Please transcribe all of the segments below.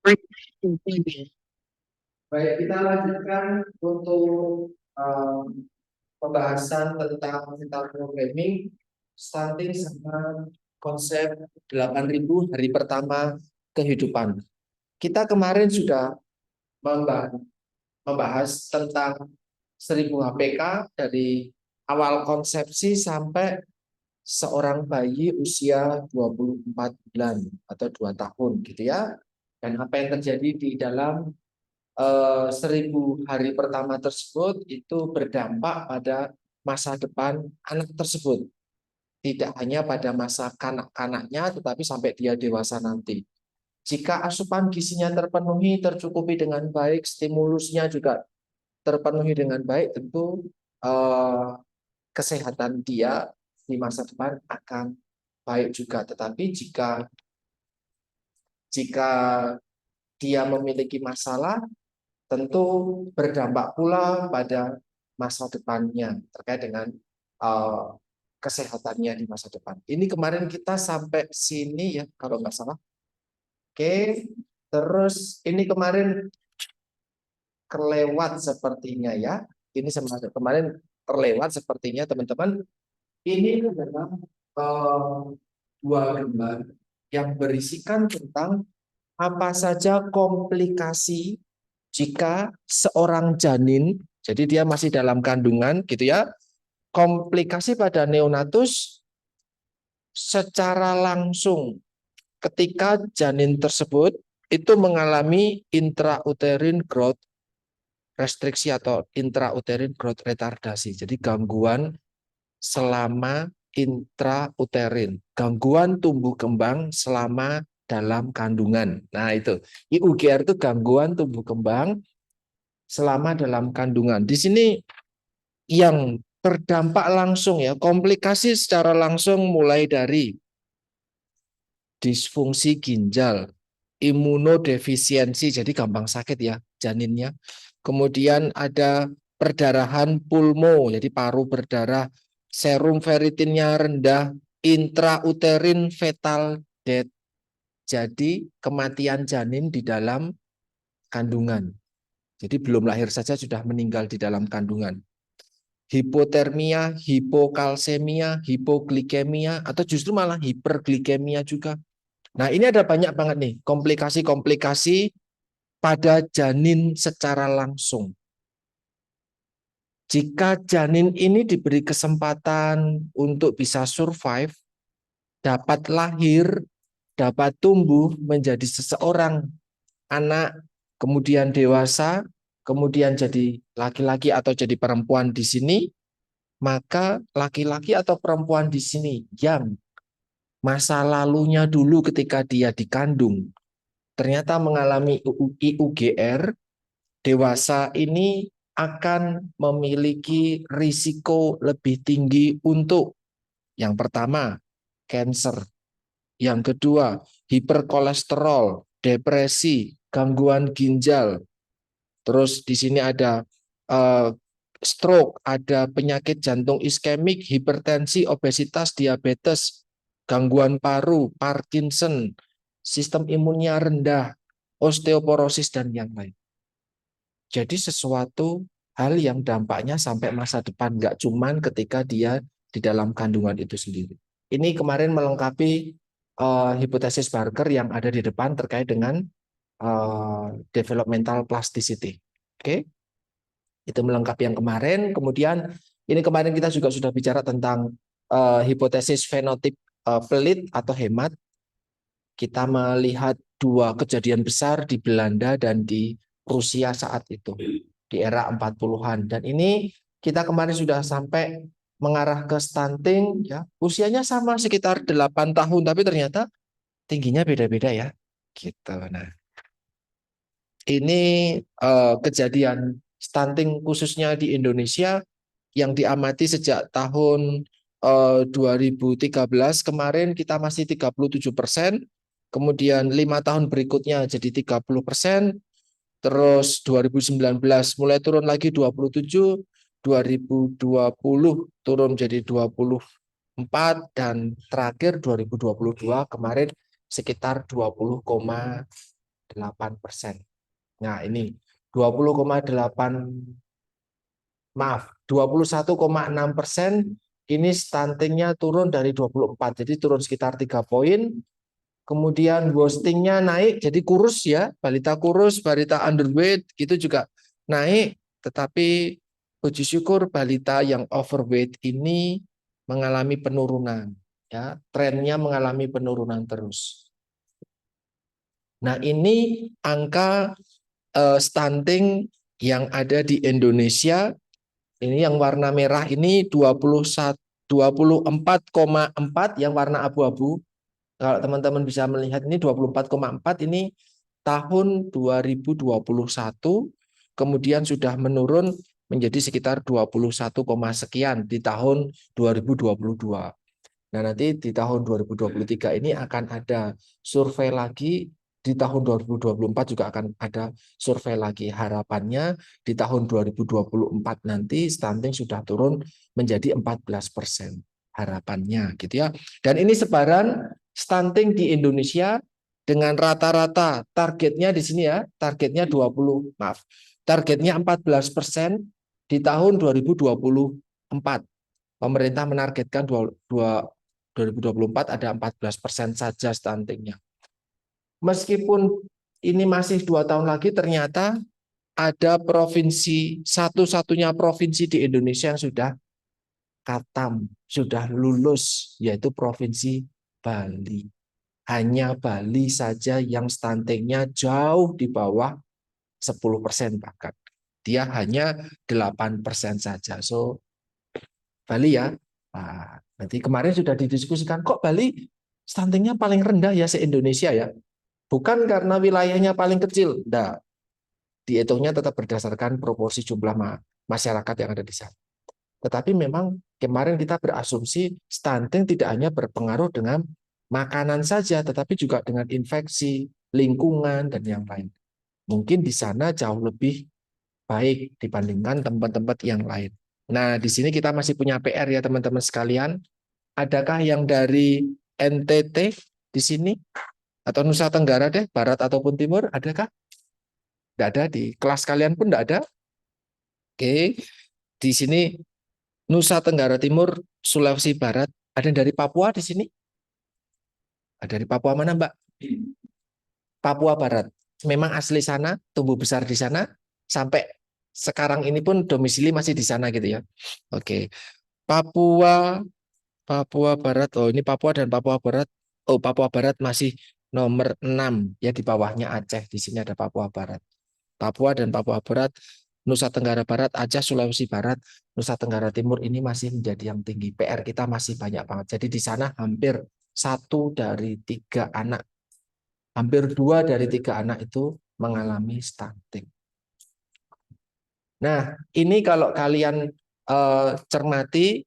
Baik, kita lanjutkan untuk pembahasan tentang programming, starting sama konsep 8.000 hari pertama kehidupan. Kita kemarin sudah membahas tentang 1000 HPK dari awal konsepsi sampai seorang bayi usia 24 bulan atau 2 tahun gitu ya. Dan apa yang terjadi di dalam 1000 hari pertama tersebut itu berdampak pada masa depan anak tersebut. Tidak hanya pada masa kanak-kanaknya, tetapi sampai dia dewasa nanti. Jika asupan gizinya terpenuhi, tercukupi dengan baik, stimulusnya juga terpenuhi dengan baik, tentu kesehatan dia di masa depan akan baik juga. Tetapi jika dia memiliki masalah, tentu berdampak pula pada masa depannya terkait dengan uh, kesehatannya di masa depan. Ini kemarin kita sampai sini ya, kalau nggak salah. Oke, terus ini kemarin kelewat sepertinya ya. Ini kemarin terlewat sepertinya teman-teman. Ini adalah dua gambar yang berisikan tentang apa saja komplikasi jika seorang janin, jadi dia masih dalam kandungan gitu ya, komplikasi pada neonatus secara langsung ketika janin tersebut itu mengalami intrauterine growth restriksi atau intrauterine growth retardasi. Jadi gangguan selama intrauterin, gangguan tumbuh kembang selama dalam kandungan. Nah, itu IUGR itu gangguan tumbuh kembang selama dalam kandungan. Di sini yang terdampak langsung ya, komplikasi secara langsung mulai dari disfungsi ginjal, imunodefisiensi, jadi gampang sakit ya janinnya. Kemudian ada perdarahan pulmo, jadi paru berdarah, serum ferritinnya rendah, intrauterin fetal death, jadi kematian janin di dalam kandungan. Jadi belum lahir saja sudah meninggal di dalam kandungan. Hipotermia, hipokalsemia, hipoglikemia, atau justru malah hiperglikemia juga. Nah, ini ada banyak banget nih komplikasi-komplikasi pada janin secara langsung. Jika janin ini diberi kesempatan untuk bisa survive, dapat lahir, dapat tumbuh menjadi seseorang anak, kemudian dewasa, kemudian jadi laki-laki atau jadi perempuan di sini, maka laki-laki atau perempuan di sini yang masa lalunya dulu ketika dia dikandung ternyata mengalami IUGR, dewasa ini akan memiliki risiko lebih tinggi untuk yang pertama, cancer, yang kedua, hiperkolesterol, depresi, gangguan ginjal. Terus di sini ada stroke, ada penyakit jantung iskemik, hipertensi, obesitas, diabetes, gangguan paru, Parkinson, sistem imunnya rendah, osteoporosis, dan yang lain. Jadi sesuatu hal yang dampaknya sampai masa depan, nggak cuman ketika dia di dalam kandungan itu sendiri. Ini kemarin melengkapi hipotesis Barker yang ada di depan terkait dengan developmental plasticity. Oke, itu melengkapi yang kemarin. Kemudian ini kemarin kita juga sudah bicara tentang hipotesis fenotip pelit atau hemat. Kita melihat dua kejadian besar di Belanda dan di Rusia saat itu, di era 40-an. Dan ini kita kemarin sudah sampai mengarah ke stunting, ya. Usianya sama sekitar 8 tahun, tapi ternyata tingginya beda-beda ya. Gitu. Nah, ini kejadian stunting khususnya di Indonesia yang diamati sejak tahun 2013 kemarin kita masih 37%, kemudian 5 tahun berikutnya jadi 30%, terus 2019 mulai turun lagi 27, 2020 turun jadi 24, dan terakhir 2022 kemarin sekitar 20,5. 20,8%. Nah, ini 20,8, maaf, 21,6%, ini stuntingnya turun dari 24, jadi turun sekitar 3 poin. Kemudian wastingnya naik, jadi kurus ya, balita kurus, balita underweight itu juga naik, tetapi puji syukur balita yang overweight ini mengalami penurunan, ya, trennya mengalami penurunan terus. Nah, ini angka stunting yang ada di Indonesia. Ini yang warna merah ini 24,4, yang warna abu-abu. Kalau teman-teman bisa melihat ini 24,4, ini tahun 2021, kemudian sudah menurun menjadi sekitar 21, sekian di tahun 2022. Nah, nanti di tahun 2023 ini akan ada survei lagi, di tahun 2024 juga akan ada survei lagi. Harapannya di tahun 2024 nanti stunting sudah turun menjadi 14%. Harapannya gitu ya. Dan ini sebaran stunting di Indonesia dengan rata-rata targetnya di sini ya, targetnya 20, targetnya 14% di tahun 2024. Pemerintah menargetkan 2024 ada 14% saja stuntingnya. Meskipun ini masih 2 tahun lagi, ternyata ada provinsi, satu-satunya provinsi di Indonesia yang sudah khatam, sudah lulus, yaitu Provinsi Bali. Hanya Bali saja yang stuntingnya jauh di bawah 10% bahkan. Dia hanya 8% saja. So, Bali ya. Nah, nanti kemarin sudah didiskusikan, kok Bali stuntingnya paling rendah ya se-Indonesia ya. Bukan karena wilayahnya paling kecil. Nah, dihitungnya tetap berdasarkan proporsi jumlah masyarakat yang ada di sana. Tetapi memang kemarin kita berasumsi stunting tidak hanya berpengaruh dengan makanan saja, tetapi juga dengan infeksi, lingkungan, dan yang lain. Mungkin di sana jauh lebih baik dibandingkan tempat-tempat yang lain. Nah, di sini kita masih punya PR ya teman-teman sekalian. Adakah yang dari NTT di sini? Atau Nusa Tenggara deh, Barat ataupun Timur, adakah? Tidak ada, di kelas kalian pun tidak ada. Oke, di sini Nusa Tenggara Timur, Sulawesi Barat, ada yang dari Papua di sini? Ada dari Papua mana, Mbak? Papua Barat. Memang asli sana, tumbuh besar di sana, sampai sekarang ini pun domisili masih di sana gitu ya. Oke. Papua, Papua Barat. Oh, ini Papua dan Papua Barat. Oh, Papua Barat masih nomor 6 ya, di bawahnya Aceh. Di sini ada Papua Barat. Papua dan Papua Barat, Nusa Tenggara Barat, Aceh, Sulawesi Barat, Nusa Tenggara Timur ini masih menjadi yang tinggi. PR kita masih banyak banget. Jadi di sana hampir 1 dari 3 anak, hampir 2 dari 3 anak itu mengalami stunting. Nah, ini kalau kalian cermati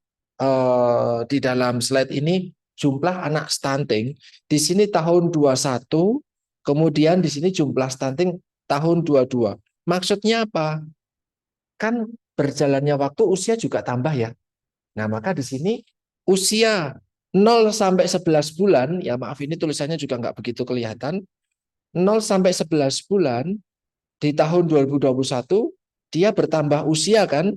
di dalam slide ini, jumlah anak stunting di sini tahun 21, kemudian di sini jumlah stunting tahun 22. Maksudnya apa? Kan berjalannya waktu usia juga tambah ya. Nah, maka di sini usia 0 sampai 11 bulan, ya maaf ini tulisannya juga nggak begitu kelihatan. 0 sampai 11 bulan di tahun 2021 dia bertambah usia kan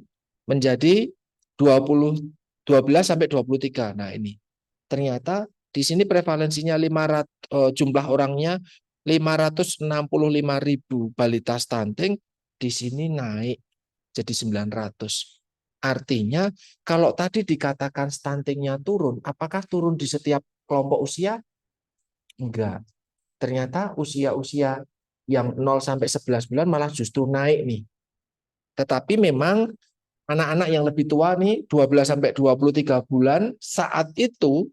menjadi 20, 12 sampai 23. Nah, ini. Ternyata di sini prevalensinya 500, jumlah orangnya 565.000 balita stunting, di sini naik jadi 900. Artinya kalau tadi dikatakan stuntingnya turun, apakah turun di setiap kelompok usia? Enggak. Ternyata usia-usia yang 0 sampai 11 bulan malah justru naik nih. Tetapi memang anak-anak yang lebih tua nih 12 sampai 23 bulan saat itu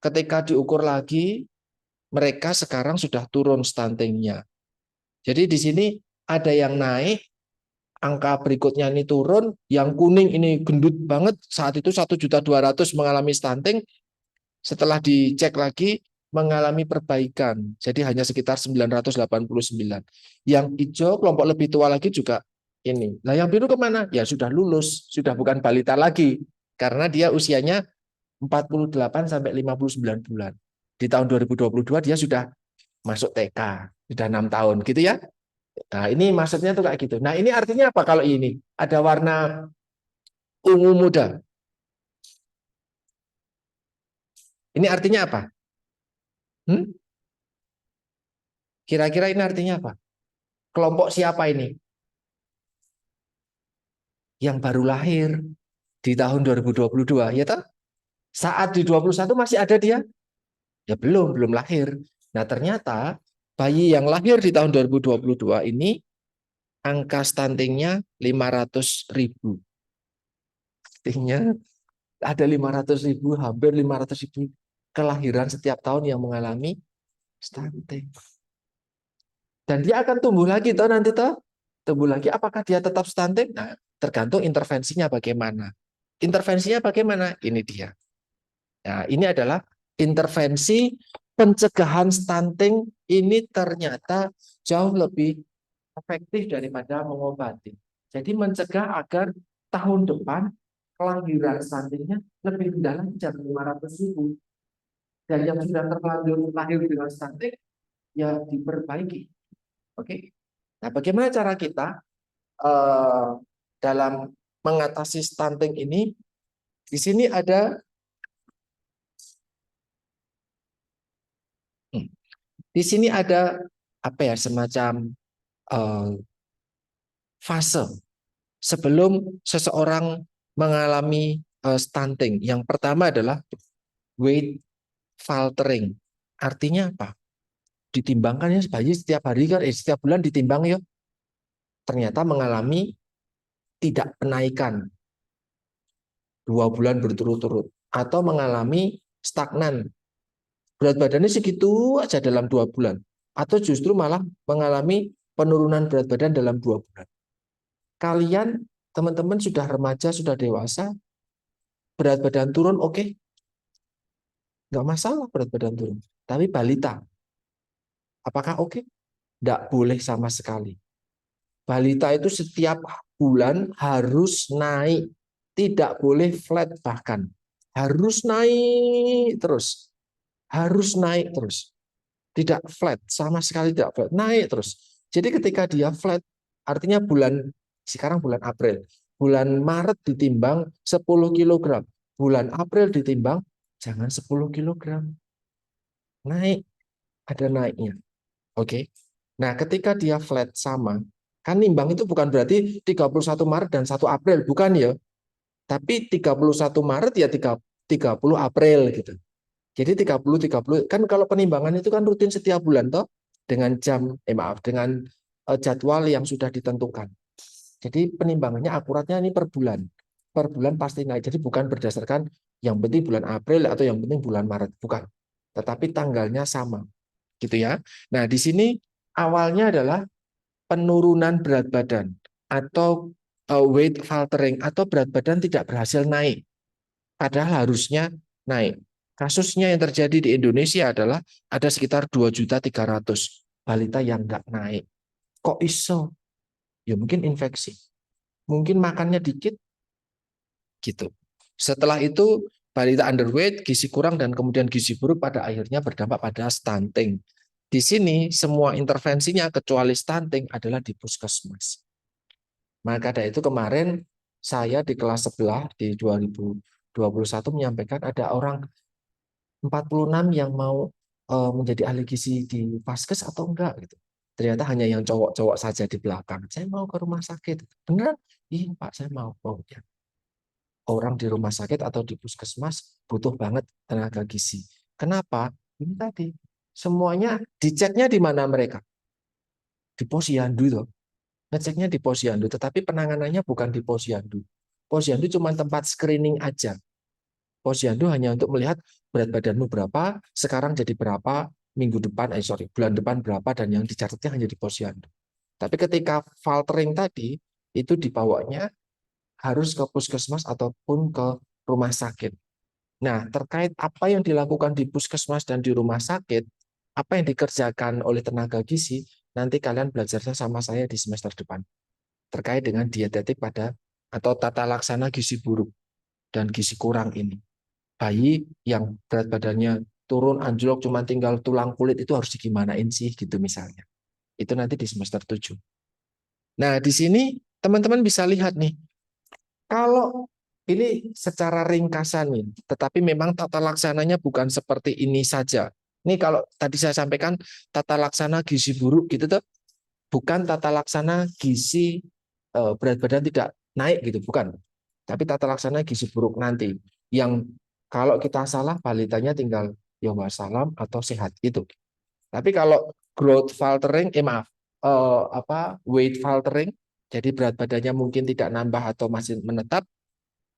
ketika diukur lagi mereka sekarang sudah turun stuntingnya. Jadi di sini ada yang naik, angka berikutnya ini turun, yang kuning ini gendut banget, saat itu 1.200.000 mengalami stunting, setelah dicek lagi mengalami perbaikan, jadi hanya sekitar 989. Yang hijau kelompok lebih tua lagi juga ini. Nah yang biru kemana? Ya sudah lulus, sudah bukan balita lagi, karena dia usianya 48 sampai 59 bulan. Di tahun 2022 dia sudah masuk TK. Sudah 6 tahun, gitu ya. Nah, ini maksudnya tuh kayak gitu. Nah, ini artinya apa kalau ini? Ada warna ungu muda. Ini artinya apa? Hmm? Kira-kira ini artinya apa? Kelompok siapa ini? Yang baru lahir di tahun 2022, ya toh? Saat di 21 masih ada dia? Ya belum lahir. Nah, ternyata bayi yang lahir di tahun 2022 ini angka stuntingnya 500.000. Artinya ada 500.000, hampir 500.000 kelahiran setiap tahun yang mengalami stunting. Dan dia akan tumbuh lagi toh nanti toh. Tumbuh lagi, apakah dia tetap stunting? Nah, tergantung intervensinya bagaimana. Intervensinya bagaimana? Ini dia. Nah, ini adalah intervensi pencegahan stunting, ini ternyata jauh lebih efektif daripada mengobati. Jadi mencegah agar tahun depan kelahiran stuntingnya lebih rendah lagi, jam 500.000. Dan yang sudah terlanjur lahir dengan stunting, ya diperbaiki. Oke. Nah, bagaimana cara kita eh, dalam mengatasi stunting ini? Di sini ada di sini ada apa ya, semacam eh, fase sebelum seseorang mengalami stunting. Yang pertama adalah weight faltering. Artinya apa? Ditimbangkan ya bayi setiap hari kan, setiap bulan ditimbang ya. Ternyata mengalami tidak penaikan 2 bulan berturut-turut atau mengalami stagnan. Berat badannya segitu aja dalam 2 bulan. Atau justru malah mengalami penurunan berat badan dalam 2 bulan. Kalian, teman-teman sudah remaja, sudah dewasa, berat badan turun, oke, nggak masalah berat badan turun. Tapi balita, apakah oke? Nggak boleh sama sekali. Balita itu setiap bulan harus naik, tidak boleh flat bahkan. Harus naik terus, harus naik terus. Tidak flat, sama sekali tidak flat, naik terus. Jadi ketika dia flat, artinya sekarang bulan April, bulan Maret ditimbang 10 kilogram, bulan April ditimbang jangan 10 kilogram, naik, ada naiknya. Oke. Nah, ketika dia flat sama, kan nimbang itu bukan berarti 31 Maret dan 1 April, bukan ya. Tapi 31 Maret ya 30 April gitu. Jadi 30 kan kalau penimbangan itu kan rutin setiap bulan toh, dengan dengan jadwal yang sudah ditentukan. Jadi penimbangannya akuratnya ini per bulan. Per bulan pasti naik. Jadi bukan berdasarkan yang penting bulan April atau yang penting bulan Maret, bukan. Tetapi tanggalnya sama, gitu ya. Nah, di sini awalnya adalah penurunan berat badan atau weight faltering atau berat badan tidak berhasil naik. Padahal harusnya naik. Kasusnya yang terjadi di Indonesia adalah ada sekitar 2.300.000 balita yang nggak naik. Kok iso? Ya mungkin infeksi. Mungkin makannya dikit, gitu. Setelah itu balita underweight, gizi kurang, dan kemudian gizi buruk pada akhirnya berdampak pada stunting. Di sini semua intervensinya kecuali stunting adalah di puskesmas. Maka dari itu kemarin saya di kelas sebelah di 2021 menyampaikan ada orang 46 yang mau menjadi ahli gizi di Vaskes atau enggak gitu. Ternyata hanya yang cowok-cowok saja di belakang. Saya mau ke rumah sakit. Beneran? Iya Pak, saya mau. Oh, ya. Orang di rumah sakit atau di puskesmas butuh banget tenaga gizi. Kenapa? Ini tadi. Semuanya diceknya di mana mereka? Di posyandu itu. Ngeceknya di posyandu, tetapi penanganannya bukan di posyandu. Posyandu cuma tempat screening aja. Posyandu hanya untuk melihat berat badanmu berapa, sekarang jadi berapa, minggu depan, bulan depan berapa, dan yang dicatatnya hanya di posyandu. Tapi ketika faltering tadi, itu dibawanya harus ke puskesmas ataupun ke rumah sakit. Nah, terkait apa yang dilakukan di puskesmas dan di rumah sakit, apa yang dikerjakan oleh tenaga gizi, nanti kalian belajarnya sama saya di semester depan. Terkait dengan dietetik pada atau tata laksana gizi buruk dan gizi kurang ini. Bayi yang berat badannya turun anjlok cuma tinggal tulang kulit itu harus digimanain sih gitu misalnya. Itu nanti di semester 7. Nah, di sini teman-teman bisa lihat nih, kalau ini secara ringkasan nih, tetapi memang tata laksananya bukan seperti ini saja. Ini kalau tadi saya sampaikan tata laksana gizi buruk gitu tuh, bukan tata laksana gizi berat badan tidak naik gitu, bukan. Tapi tata laksana gizi buruk nanti yang kalau kita salah balitanya tinggal ya salam atau sehat gitu. Tapi kalau growth faltering, maaf, weight faltering, jadi berat badannya mungkin tidak nambah atau masih menetap,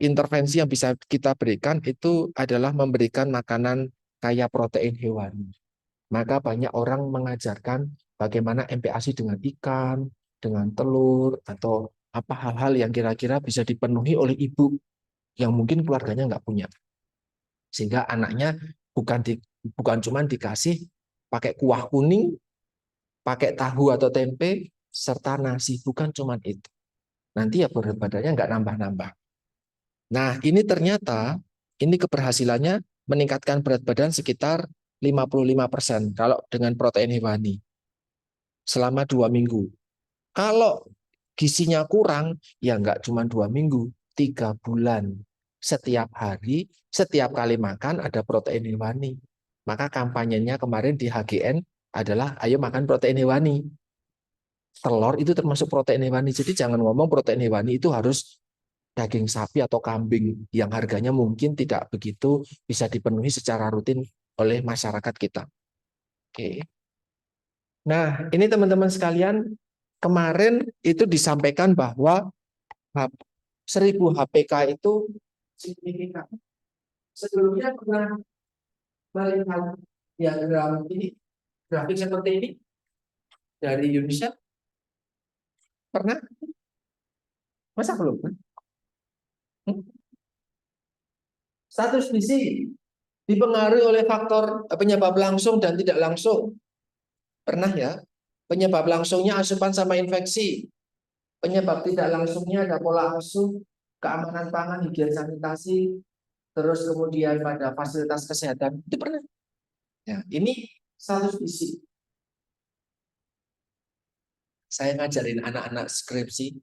intervensi yang bisa kita berikan itu adalah memberikan makanan kaya protein hewani. Maka banyak orang mengajarkan bagaimana MPASI dengan ikan, dengan telur, atau apa hal-hal yang kira-kira bisa dipenuhi oleh ibu yang mungkin keluarganya nggak punya. Sehingga anaknya bukan cuma dikasih pakai kuah kuning, pakai tahu atau tempe, serta nasi. Bukan cuma itu. Nanti ya berat badannya nggak nambah-nambah. Nah, ini ternyata ini keberhasilannya meningkatkan berat badan sekitar 55% kalau dengan protein hewani selama 2 minggu. Kalau gizinya kurang, ya nggak cuma 2 minggu, 3 bulan. Setiap hari, setiap kali makan ada protein hewani. Maka kampanyenya kemarin di HGN adalah ayo makan protein hewani. Telur itu termasuk protein hewani. Jadi jangan ngomong protein hewani itu harus daging sapi atau kambing yang harganya mungkin tidak begitu bisa dipenuhi secara rutin oleh masyarakat kita. Oke. Nah, ini teman-teman sekalian, kemarin itu disampaikan bahwa 1000 HPK itu signifikan. Sebelumnya pernah melihat diagram ini, grafik seperti ini dari UNICEF? Pernah? Masa belum? Status gizi dipengaruhi oleh faktor penyebab langsung dan tidak langsung. Pernah ya? Penyebab langsungnya asupan sama infeksi. Penyebab tidak langsungnya ada pola asuh, keamanan pangan, higien sanitasi, terus kemudian pada fasilitas kesehatan. Itu pernah. Ya, ini status gizi. Saya ngajarin anak-anak skripsi,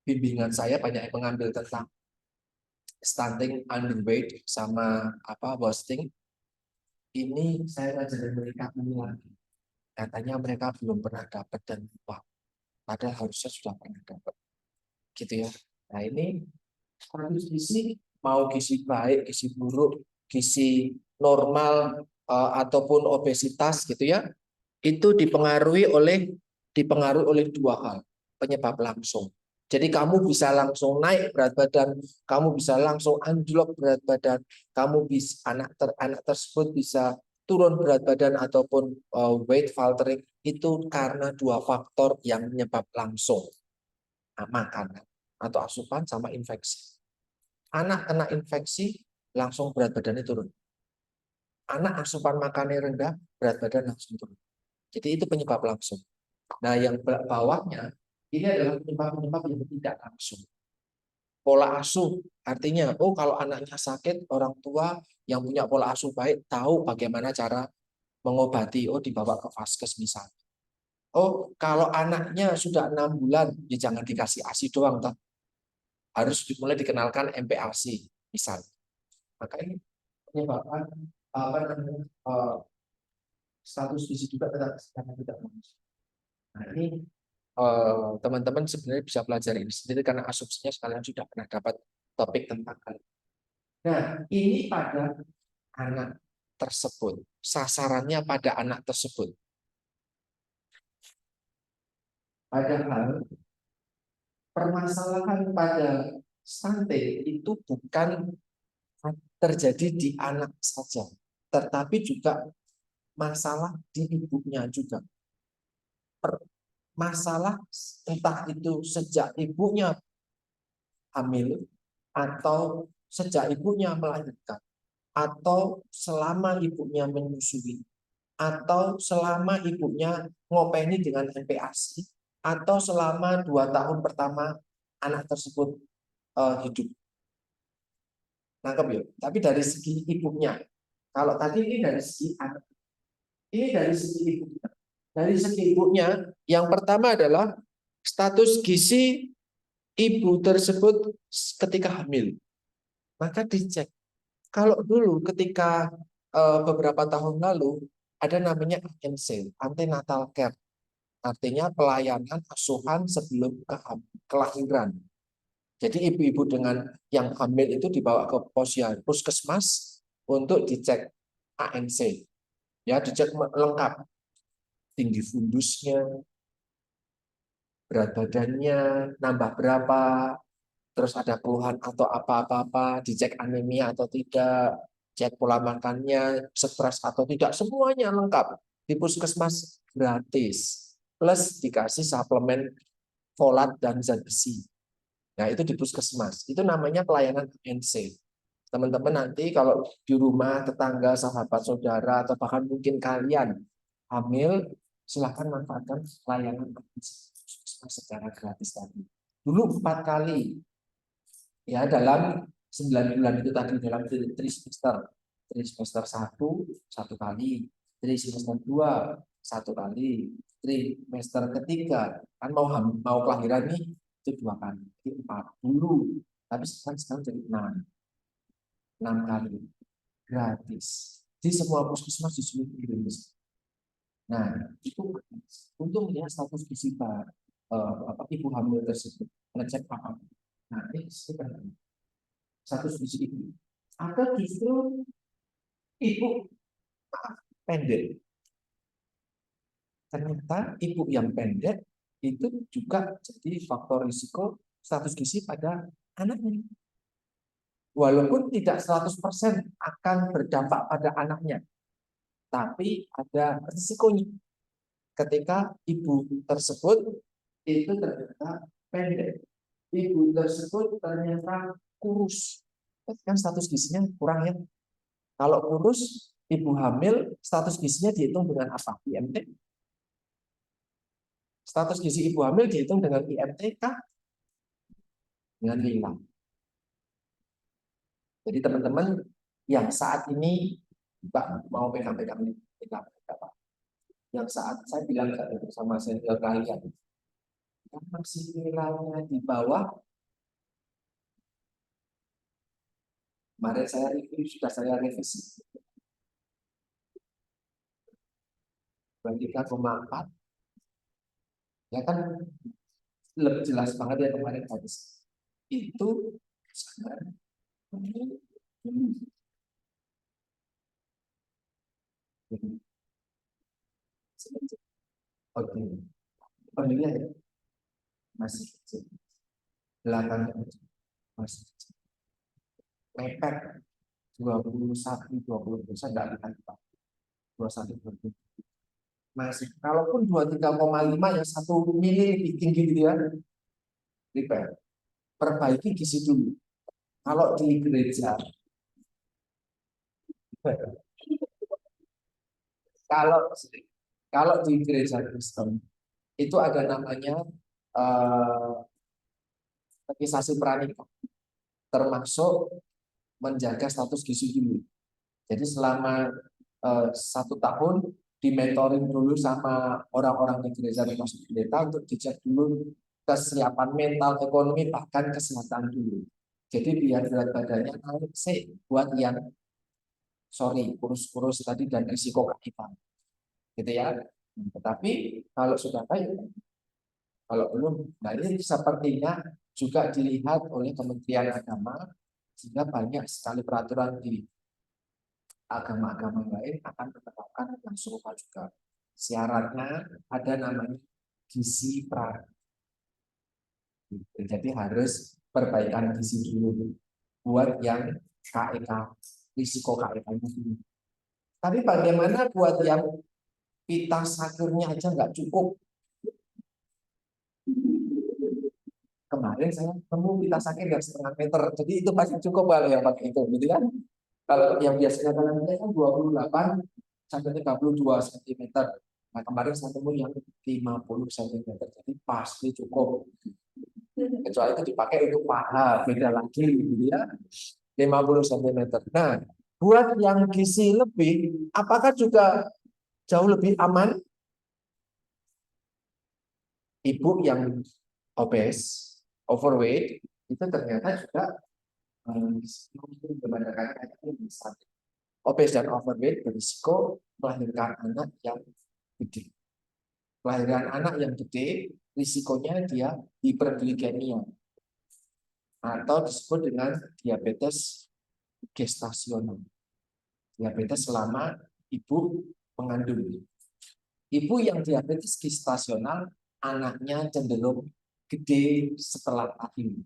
bimbingan saya banyak yang mengambil tentang stunting, underweight, sama wasting. Ini saya ngajarin mereka ini lagi. Katanya mereka belum pernah dapat dan lupa. Padahal harusnya sudah pernah dapat. Gitu ya. Nah ini status gizi, mau gizi baik, gizi buruk, gizi normal, ataupun obesitas gitu ya, itu dipengaruhi oleh dua hal penyebab langsung. Jadi kamu bisa langsung naik berat badan, kamu bisa langsung anjlok berat badan, kamu bisa anak tersebut bisa turun berat badan ataupun weight faltering itu karena dua faktor yang menyebab langsung, makanan atau asupan sama infeksi. Anak kena infeksi langsung berat badannya turun. Anak asupan makannya rendah berat badan langsung turun. Jadi itu penyebab langsung. Nah, yang bawahnya ini adalah penyebab-penyebab yang tidak langsung. Pola asuh, artinya, kalau anaknya sakit, orang tua yang punya pola asuh baik tahu bagaimana cara mengobati. Dibawa ke vaskes misalnya. Kalau anaknya sudah 6 bulan, ya jangan dikasih ASI doang, toh. Harus mulai dikenalkan MPASI, misalnya. Maka ini penyebabkan status gizi juga tidak langsung. Nah, ini teman-teman sebenarnya bisa pelajari ini sendiri karena asumsinya sekalian sudah pernah dapat topik tentang hal ini. Nah, ini pada anak tersebut, sasarannya pada anak tersebut. Padahal permasalahan pada stunting itu bukan terjadi di anak saja, tetapi juga masalah di ibunya juga. Masalah entah itu sejak ibunya hamil, atau sejak ibunya melahirkan, atau selama ibunya menyusui, atau selama ibunya ngopeni dengan MPASI, atau selama 2 tahun pertama anak tersebut hidup. Nangkep ya? Tapi dari segi ibunya. Kalau tadi ini dari segi anak, ini dari segi ibunya. dari segi ibunya, yang pertama adalah status gizi ibu tersebut ketika hamil. Maka dicek. Kalau dulu ketika beberapa tahun lalu ada namanya ANC, antenatal care. Artinya pelayanan asuhan sebelum kelahiran. Jadi ibu-ibu dengan yang hamil itu dibawa ke puskesmas untuk dicek ANC. Ya, dicek lengkap. Tinggi fundusnya, berat badannya, nambah berapa, terus ada keluhan atau apa-apa, dicek anemia atau tidak, cek pola makannya, stres atau tidak, semuanya lengkap. Di puskesmas gratis. Plus dikasih suplemen folat dan zat besi. Nah, itu di puskesmas. Itu namanya pelayanan ANC. Teman-teman nanti kalau di rumah, tetangga, sahabat, saudara, atau bahkan mungkin kalian hamil, silahkan manfaatkan pelayanan puskesmas secara gratis tadi. Dulu 4 kali, ya dalam 9 bulan itu tadi, dalam trimester. Trimester 1 kali, trimester 2 1 kali, trimester ketiga kan mau kelahiran nih itu 2 kali, jadi 4 dulu, tapi sekarang jadi 6 kali gratis di semua puskesmas di seluruh Indonesia. Nah, itu untuk melihat status gizi ibu hamil tersebut, ngecek apa. Nah, ini sebenarnya status gizi ibu. Atau justru ibu pendek. Ternyata ibu yang pendek itu juga jadi faktor risiko status gizi pada anaknya. Walaupun tidak 100% akan berdampak pada anaknya, tapi ada risikonya ketika ibu tersebut itu ternyata pendek. Ibu tersebut ternyata kurus. Kan status gizinya kurang ya. Kalau kurus, ibu hamil, status gizinya dihitung dengan apa? IMT. Status gizi ibu hamil dihitung dengan IMT kah? Dengan nilai. Jadi teman-teman yang saat ini Pak mau pegang-pegang ini, yang saat saya bilang sama senior kalian, yang masih nilainya di bawah, kemarin saya review, sudah saya revisi 3,4, ya kan lebih jelas banget ya kemarin habis itu sekarang oke, pemilih ya masih kecil, belakangnya masih kecil, mepet 21-20%, nggak akan 21-20%. Masih, kalaupun 23,5 yang 1 mili lebih tinggi gitu ya, repair, perbaiki gizi dulu. Kalau di gereja, kalau kalau di gereja Kristen itu ada namanya registrasi pranikah, termasuk menjaga status gizi dulu. Jadi selama 1 tahun dimentoring dulu sama orang-orang di gereja termasuk pendeta untuk dicek dulu kesiapan mental, ekonomi, bahkan kesehatan dulu. Jadi biar berat badannya naik sih buat yang kurus-kurus tadi dan risiko kehidupan, gitu ya. Tetapi kalau sudah baik, kalau belum, nah ini sepertinya juga dilihat oleh Kementerian Agama, sehingga banyak sekali peraturan di agama-agama lain akan menerapkan yang serupa juga. Syaratnya ada namanya gizi pra. Jadi harus perbaikan gizi dulu buat yang KEK, risiko KEK-nya dulu. Tapi bagaimana buat yang pita sakurnya aja nggak cukup? Kemarin saya nemu pita sakit yang 1,5 meter, jadi itu pasti cukup kalau yang pakai itu, gitu kan? Kalau yang biasanya kalian lihat kan 28 sampai 32 cm. Nah, kemarin saya temu yang 50 cm, jadi pasti cukup. Kecuali itu dipakai untuk paha, beda lagi, gitu ya. 50 cm. Nah, buat yang gizi lebih, apakah juga jauh lebih aman? ibu yang obes, overweight, itu ternyata juga bisa. Obes dan overweight berisiko melahirkan anak yang gede. Kelahiran anak yang gede, risikonya dia hiperglikemia atau disebut dengan diabetes gestasional. Diabetes selama ibu mengandung. Ibu yang diabetes gestasional, anaknya cenderung gede setelah lahir.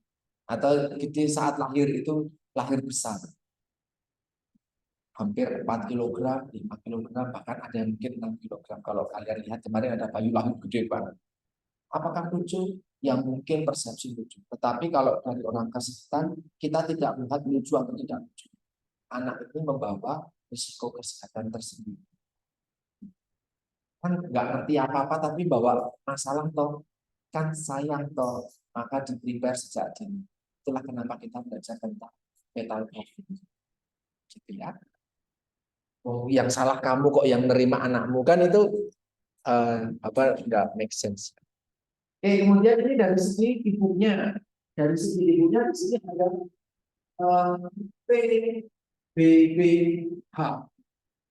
Atau gede saat lahir itu lahir besar. Hampir 4 kg, 5 kg, bahkan ada yang mungkin 6 kg. Kalau kalian lihat kemarin ada bayi lahir gede banget. Apakah lucu? Yang mungkin persepsi lucu. Tetapi kalau dari orang kesehatan, kita tidak melihat lucu atau tidak lucu. Anak ini membawa risiko kesehatan tersendiri. Kan nggak ngerti apa-apa, tapi bawa masalah toh. Kan sayang toh. Maka di-prepare sejak dini. Itulah kenapa kita belajar tentang fetal health. Gitu ya. Oh, yang salah kamu kok yang nerima anakmu, kan itu nggak make sense. Kemudian ini dari segi ibunya, di sini ada PBH,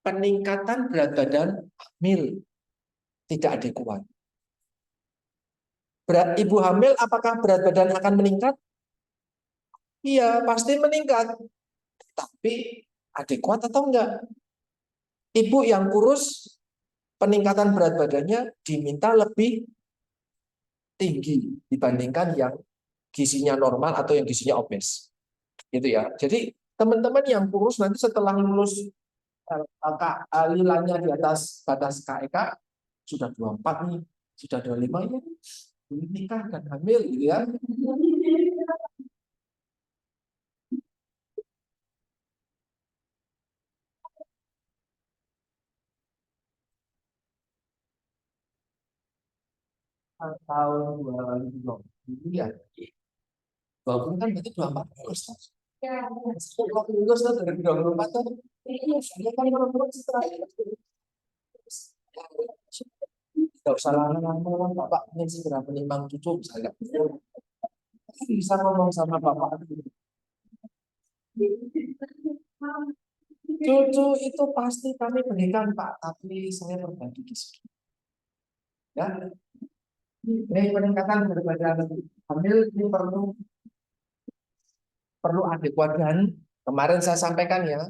peningkatan berat badan hamil tidak adekuat. Ibu hamil, apakah berat badan akan meningkat? Iya, pasti meningkat. Tapi adekuat atau enggak? Ibu yang kurus, peningkatan berat badannya diminta lebih tinggi dibandingkan yang gizinya normal atau yang gizinya obes. Gitu ya. Jadi teman-teman yang kurus nanti setelah lulus nilainya di atas batas KEK sudah 24 nih, sudah 25 ya, nikah dan hamil gitu ya. Tahun 2020 ya. 20 kan berarti 24 lulus. Ya, setelah lulus dari 24 tuh, saya kan lulus setelah itu. Tidak usah lama-lama, Bapak ingin segera menimbang cucu, misalnya. Bisa ngomong sama Bapak. Cucu itu pasti kami berikan, Pak, tapi saya berbagi di sini. Ya, ini peningkatan berat hamil ini perlu adekuat, dan kemarin saya sampaikan ya,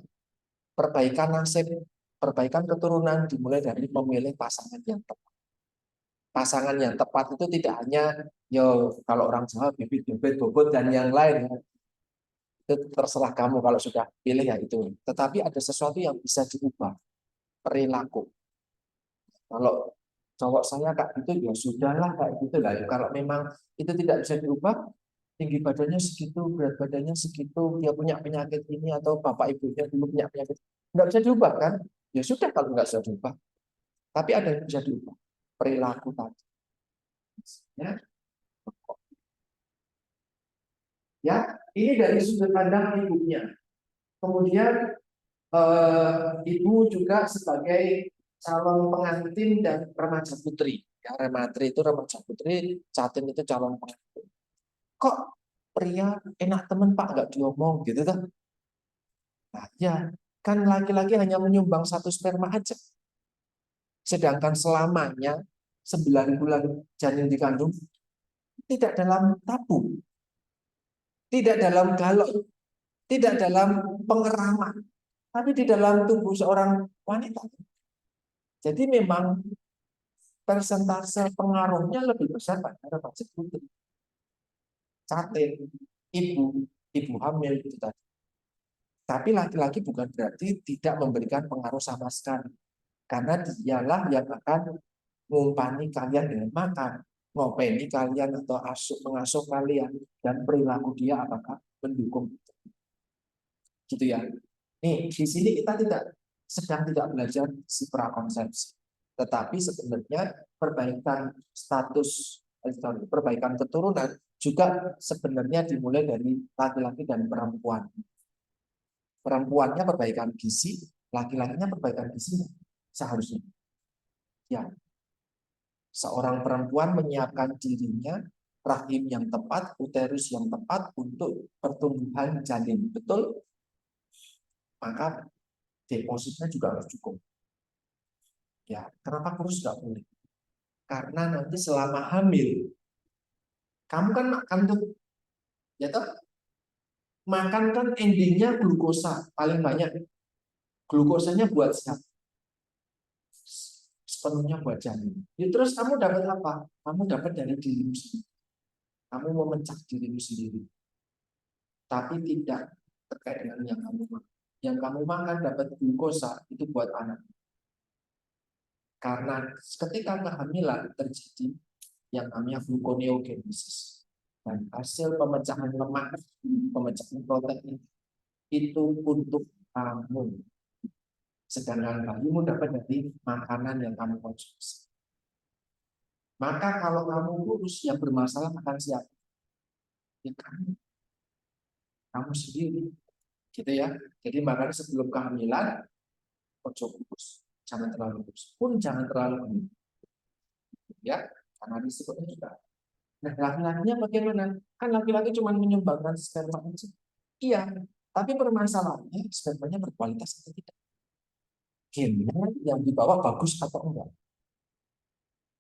perbaikan nasib, perbaikan keturunan dimulai dari memilih pasangan yang tepat. Pasangan yang tepat itu tidak hanya kalau orang Jawa bibit bibit bobot dan yang lain, itu terserah kamu kalau sudah pilih ya itu. Tetapi ada sesuatu yang bisa diubah, perilaku. Kalau cowok saya kak itu ya sudahlah kayak gitu lah. Kalau memang itu tidak bisa diubah, tinggi badannya segitu, berat badannya segitu, dia punya penyakit ini atau bapak ibunya dulu punya penyakit, nggak bisa diubah kan? Ya sudah kalau nggak bisa diubah. Tapi ada yang bisa diubah, perilaku tadi. Ya, ya ini dari sudut pandang ibunya. Kemudian ibu juga sebagai calon pengantin dan remaja putri. Ya, rematri itu remaja putri, catin itu calon pengantin. Kok pria enak temen Pak nggak diomong gitu kan? Nah, ya kan laki-laki hanya menyumbang 1 sperma aja. Sedangkan selamanya 9 bulan janin dikandung tidak dalam tabung, tidak dalam galon, tidak dalam pengeraman, tapi di dalam tubuh seorang wanita. Jadi memang persentase pengaruhnya lebih besar pada remaja putri, catin, ibu hamil itu tadi. Tapi laki-laki bukan berarti tidak memberikan pengaruh sama sekali. Karena dialah yang akan ngumpani kalian dengan makan, ngopeni kalian atau mengasuh kalian, dan perilaku dia apakah mendukung itu. Gitu ya. Nih, di sini kita sedang tidak belajar si prakonsepsi. Tetapi sebenarnya perbaikan status, perbaikan keturunan juga sebenarnya dimulai dari laki-laki dan perempuan. Perempuannya perbaikan gizi, laki-lakinya perbaikan gizi seharusnya. Ya. Seorang perempuan menyiapkan dirinya, rahim yang tepat, uterus yang tepat untuk pertumbuhan janin. Betul? Maka depositnya juga harus cukup. Ya, kenapa kurus nggak boleh? Karena nanti selama hamil, kamu kan makan tuh, ya toh? Makan kan endingnya glukosa paling banyak. Glukosanya buat siapa? Sepenuhnya buat janin. Ya, terus kamu dapat apa? Kamu dapat dari dirimu sendiri. Kamu memecah dirimu sendiri. Tapi tidak terkait dengan yang kamu makan. Yang kamu makan dapat glukosa itu buat anak. Karena ketika kehamilan terjadi yang namanya gluconeogenesis. Dan hasil pemecahan lemak, pemecahan protein itu untuk kamu. Sedangkan kamu dapat dari makanan yang kamu konsumsi. Maka kalau kamu kurus yang bermasalah akan siapa? Ya kamu sendiri. Gitu ya. Jadi makanya sebelum kehamilan, ojo kurus. Jangan terlalu kurus. Pun jangan terlalu gendut. Ya, karena risikonya juga. Nah, laki-lakinya bagaimana? Kan laki-laki cuma menyumbangkan sperma aja. Iya, tapi permasalahannya spermanya berkualitas atau tidak? Gennya yang dibawa bagus atau enggak?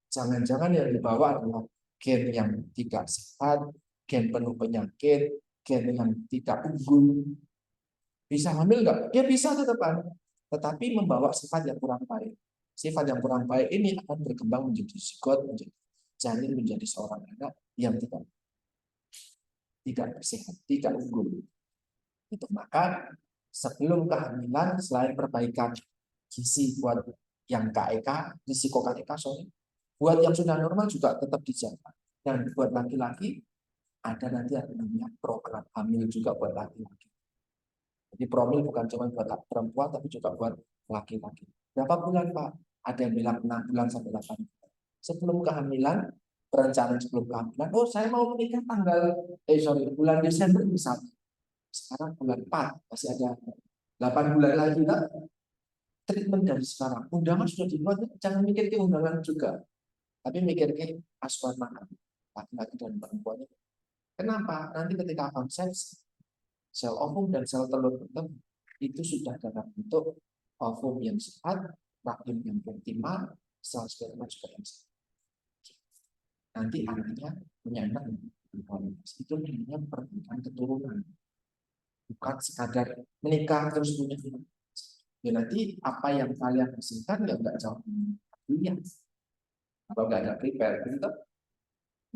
Jangan-jangan yang dibawa adalah gen yang tidak sehat, gen penuh penyakit, gen yang tidak unggul. Bisa hamil enggak? Ya bisa tetap hamil. Tetapi membawa sifat yang kurang baik. Sifat yang kurang baik ini akan berkembang menjadi zigot, menjadi janin, menjadi seorang anak yang tidak sehat, tidak unggul. Itu maka sebelum kehamilan selain perbaikan gizi buat yang KEK, risiko KEK, sorry, buat yang sudah normal juga tetap dijaga. Dan buat laki-laki ada nanti yang namanya program hamil juga buat laki-laki. Jadi promil bukan cuma buat perempuan tapi juga buat laki-laki. Berapa bulan Pak? Ada yang bilang 6 bulan sampai 8 bulan. Sebelum kehamilan, perencanaan sebelum kehamilan, oh saya mau menikah bulan Desember misalnya. Sekarang bulan 4, masih ada 8 bulan lagi kan? Treatment dari sekarang. Undangan sudah dibuat, jangan mikir ke undangan juga. Tapi mikir ke asuhan makan. Laki-laki dan perempuannya. Kenapa? Nanti ketika konsepsi, sel ovum dan sel telur bertemu, itu sudah dalam bentuk ovum yang sehat, rahim yang optimal, sel sperma juga yang sehat. Nanti anaknya punya anak berkualitas. Itu namanya pernikahan keturunan. Bukan sekadar menikah terus punya anak. Ya nanti apa yang kalian hasilkan ya nggak jauh dunia. Apa nggak ada prepare gitu.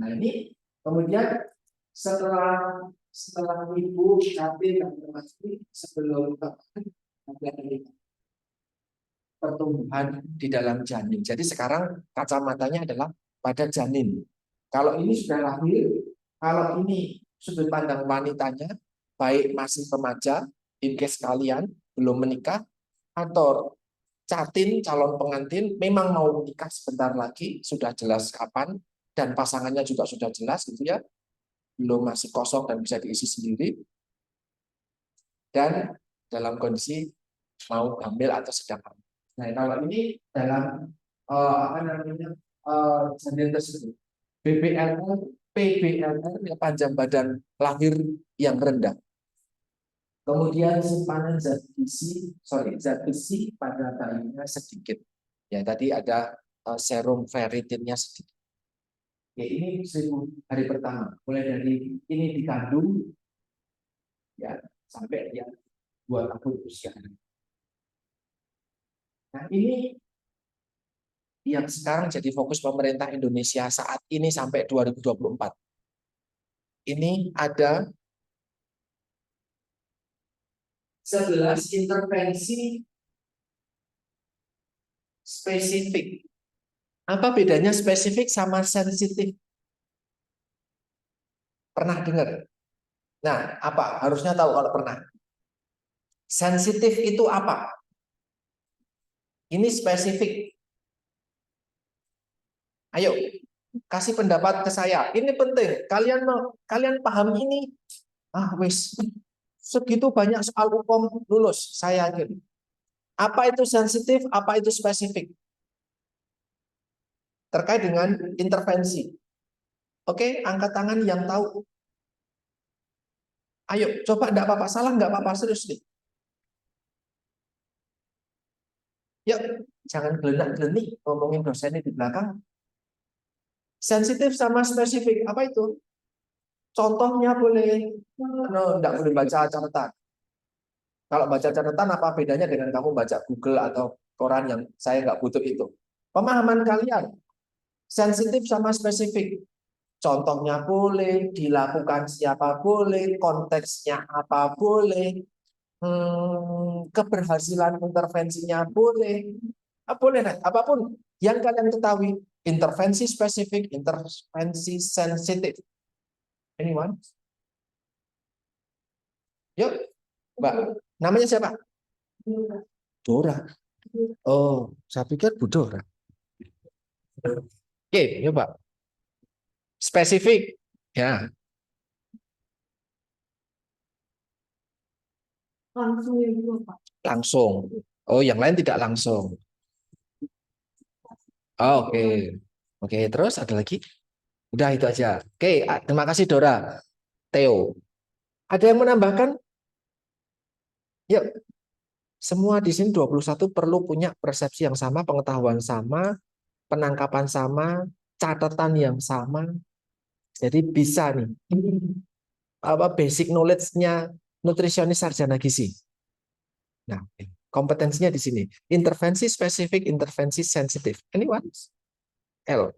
Nah ini kemudian setelah ibu capek dan pasti sebelum ada pertumbuhan di dalam janin. Jadi sekarang kacamatanya adalah pada janin. Kalau ini sudah lahir, kalau ini sudut pandang wanitanya, baik masih remaja, in case kalian belum menikah, atau catin calon pengantin memang mau menikah sebentar lagi, sudah jelas kapan, dan pasangannya juga sudah jelas gitu ya, belum masih kosong dan bisa diisi sendiri, dan dalam kondisi mau hamil atau sedang hamil. Nah kalau ini dalam apa namanya janin tersebut, BBLR, PBLR ya, panjang badan lahir yang rendah. Kemudian simpanan zat besi pada bayinya sedikit. Ya tadi ada serum ferritinnya sedikit. Ya ini 1000 hari pertama, mulai dari ini dikandung ya sampai dia 2 tahun usia. Nah ini yang sekarang jadi fokus pemerintah Indonesia saat ini sampai 2024. Ini ada 11 intervensi spesifik. Apa bedanya spesifik sama sensitif? Pernah dengar? Nah, apa? Harusnya tahu kalau pernah. Sensitif itu apa? Ini spesifik. Ayo, kasih pendapat ke saya. Ini penting. Kalian paham ini? Wis. Segitu banyak soal hukum lulus, saya yakin. Apa itu sensitif? Apa itu spesifik? terkait dengan intervensi. Oke, angkat tangan yang tahu. Ayo, coba enggak apa-apa, salah enggak apa-apa, serius nih. Yuk, jangan gelenak-gelenik ngomongin dosennya di belakang. Sensitif sama spesifik, apa itu? Contohnya boleh, enggak boleh baca catatan. Kalau baca catatan apa bedanya dengan kamu baca Google atau koran yang saya nggak butuh itu? Pemahaman kalian, sensitif sama spesifik. Contohnya boleh, dilakukan siapa boleh, konteksnya apa boleh, keberhasilan intervensinya boleh, boleh, apapun yang kalian ketahui, intervensi spesifik, intervensi sensitif. Anyone? Yuk, Mbak. Namanya siapa? Dora. Oh, saya pikir Bu Dora. Oke, yuk Pak. Spesifik. Ya, Langsung ya dulu, Pak. langsung. Oh, yang lain tidak langsung. Oh, oke. Oke, terus ada lagi? Udah itu aja. Oke, terima kasih Dora. Theo. Ada yang menambahkan? Yuk. Semua di sini 21 perlu punya persepsi yang sama, pengetahuan sama, penangkapan sama, catatan yang sama. Jadi bisa nih. Apa basic knowledge-nya nutrisionis sarjana gizi. Nah, kompetensinya di sini. Intervensi spesifik, intervensi sensitif. Anyone? L.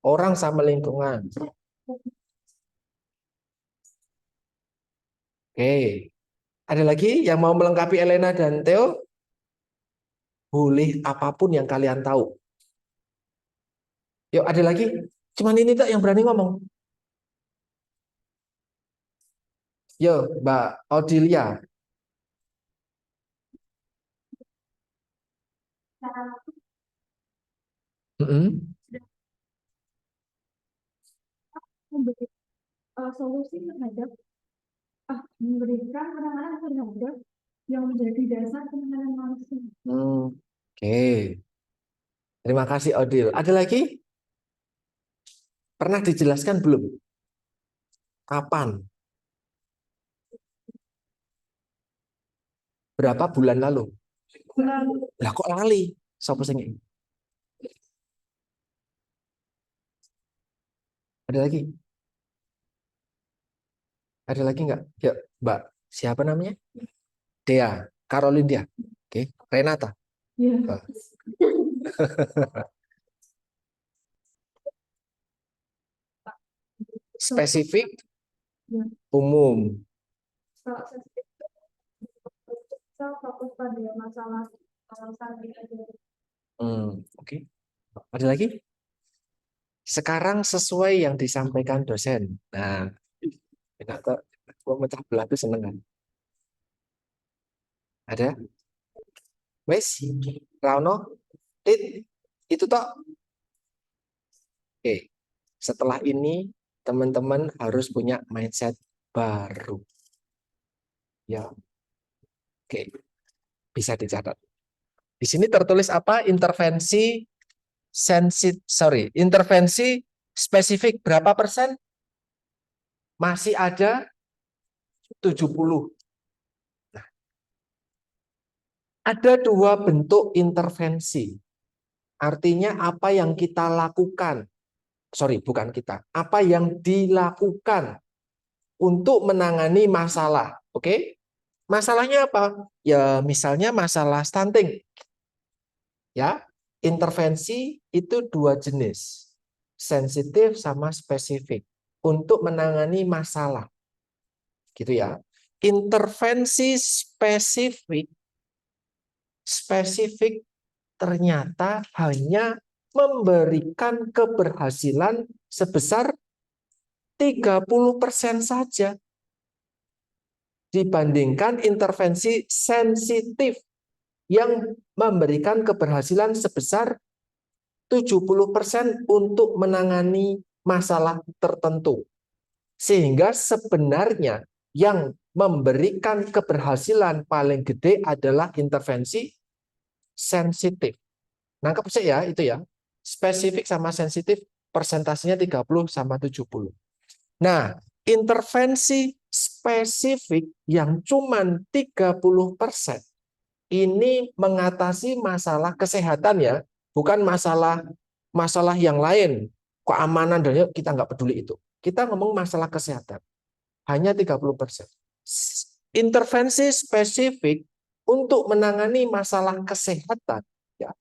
Orang sama lingkungan. Oke. Ada lagi yang mau melengkapi Elena dan Theo? Boleh apapun yang kalian tahu. Yuk, ada lagi? Cuman ini tak yang berani ngomong. Yo, Mbak Odilia. Memberi solusi terhadap memberikan penanganan terhadap yang menjadi dasar penanganan langsung. Oke. Terima kasih Odil. Ada lagi? Pernah dijelaskan belum? Kapan? Berapa bulan lalu? Lah kok lali? Sopo sing iki? Ada lagi? Ada lagi nggak? Yuk, Mbak. Siapa namanya? Dea. Caroline Dea. Oke. Renata. Ya. Oh. Spesifik, Ya. umum. Kalau sensitif, kita fokus pada masalah sakit aja. Oke. Ada lagi? Sekarang sesuai yang disampaikan dosen. Nah, enak kok. Gua mecah belah itu seneng kan? Ada? Wes, Rano, Tit, itu toh. Oke. Setelah ini teman-teman harus punya mindset baru. Ya. Oke. Bisa dicatat. Di sini tertulis apa? Intervensi spesifik berapa persen? Masih ada 70. Nah, ada dua bentuk intervensi. Artinya apa yang kita lakukan. Bukan kita. Apa yang dilakukan untuk menangani masalah. Oke? Masalahnya apa? Ya, misalnya masalah stunting. Ya, intervensi itu dua jenis, sensitif sama spesifik untuk menangani masalah, gitu ya. Intervensi spesifik ternyata hanya memberikan keberhasilan sebesar 30% saja dibandingkan intervensi sensitif yang memberikan keberhasilan sebesar 70% untuk menangani masalah tertentu. Sehingga sebenarnya yang memberikan keberhasilan paling gede adalah intervensi sensitif. Nangkep sih ya itu ya. Spesifik sama sensitif persentasenya 30 sama 70. Nah, intervensi spesifik yang cuman 30% ini mengatasi masalah kesehatan ya, bukan masalah yang lain. Keamanan dan kita nggak peduli itu. Kita ngomong masalah kesehatan. Hanya 30%. Intervensi spesifik untuk menangani masalah kesehatan ya.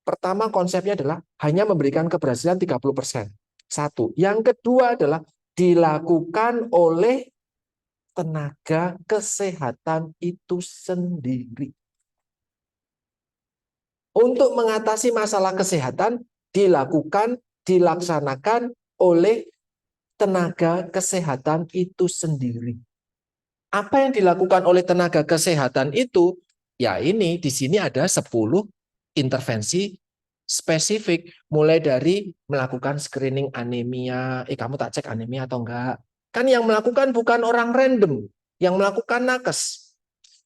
Pertama konsepnya adalah hanya memberikan keberhasilan 30%. Satu. Yang kedua adalah dilakukan oleh tenaga kesehatan itu sendiri. Untuk mengatasi masalah kesehatan dilaksanakan oleh tenaga kesehatan itu sendiri. Apa yang dilakukan oleh tenaga kesehatan itu? Ya ini di sini ada 10 intervensi spesifik, mulai dari melakukan screening anemia. Kamu tak cek anemia atau enggak? Kan yang melakukan bukan orang random, yang melakukan nakes.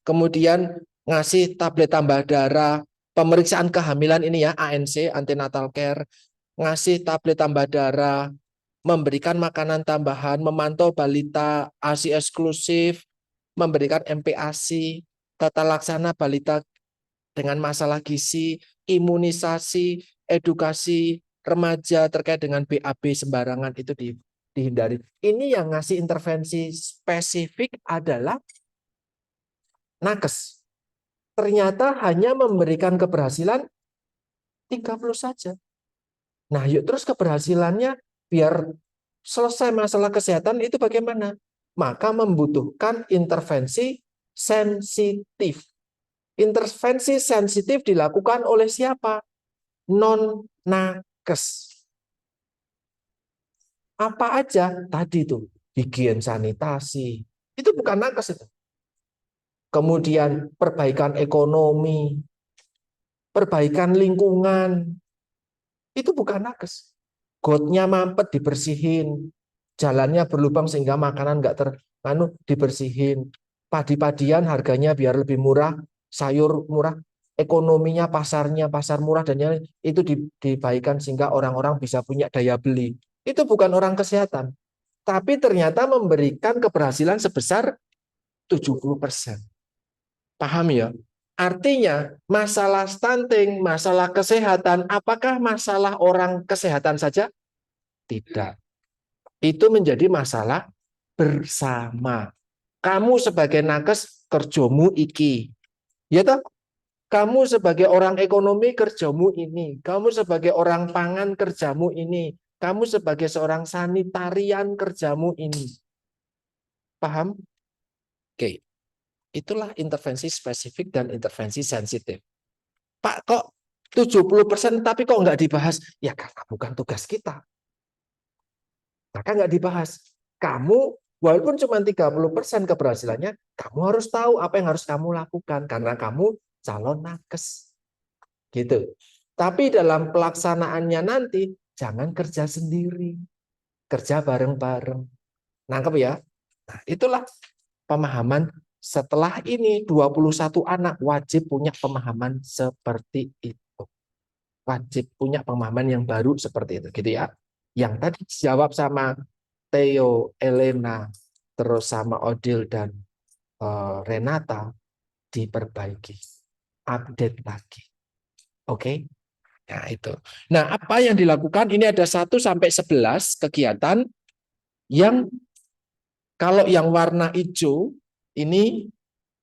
Kemudian ngasih tablet tambah darah, pemeriksaan kehamilan ini ya, ANC, antenatal care, ngasih tablet tambah darah, memberikan makanan tambahan, memantau balita ASI eksklusif, memberikan MPASI, tata laksana balita dengan masalah gizi, imunisasi, edukasi remaja terkait dengan BAB sembarangan itu dihindari. Ini yang ngasih intervensi spesifik adalah nakes. Ternyata hanya memberikan keberhasilan 30 saja. Nah, yuk terus keberhasilannya biar selesai masalah kesehatan itu bagaimana? Maka membutuhkan intervensi sensitif. Intervensi sensitif dilakukan oleh siapa? Non-nakes. Apa aja? Tadi tuh, higien sanitasi. Itu bukan nakes itu. Kemudian perbaikan ekonomi, perbaikan lingkungan. Itu bukan nakes. Gotnya mampet dibersihin, jalannya berlubang sehingga makanan nggak dibersihin. Padi-padian harganya biar lebih murah, sayur murah, ekonominya pasarnya pasar murah dan itu dibaikan sehingga orang-orang bisa punya daya beli. Itu bukan orang kesehatan, tapi ternyata memberikan keberhasilan sebesar 70%. Paham ya? Artinya masalah stunting, masalah kesehatan, apakah masalah orang kesehatan saja? Tidak. Itu menjadi masalah bersama. Kamu sebagai nakes kerjomu iki. Ya toh? Kamu sebagai orang ekonomi kerjamu ini. Kamu sebagai orang pangan kerjamu ini. Kamu sebagai seorang sanitarian kerjamu ini. Paham? Oke. Itulah intervensi spesifik dan intervensi sensitif. Pak, kok 70% tapi kok nggak dibahas? Ya karena bukan tugas kita. Maka nggak dibahas. Kamu, walaupun cuma 30% keberhasilannya, kamu harus tahu apa yang harus kamu lakukan. Karena kamu calon nakes. Gitu. Tapi dalam pelaksanaannya nanti, jangan kerja sendiri. Kerja bareng-bareng. Nangkep ya? Nah, itulah pemahaman. Setelah ini 21 anak wajib punya pemahaman seperti itu. Wajib punya pemahaman yang baru seperti itu, gitu ya. Yang tadi dijawab sama Theo, Elena, terus sama Odil dan Renata diperbaiki, update lagi. Oke? Nah, itu. Nah, apa yang dilakukan ini ada 1 sampai 11 kegiatan yang kalau yang warna hijau ini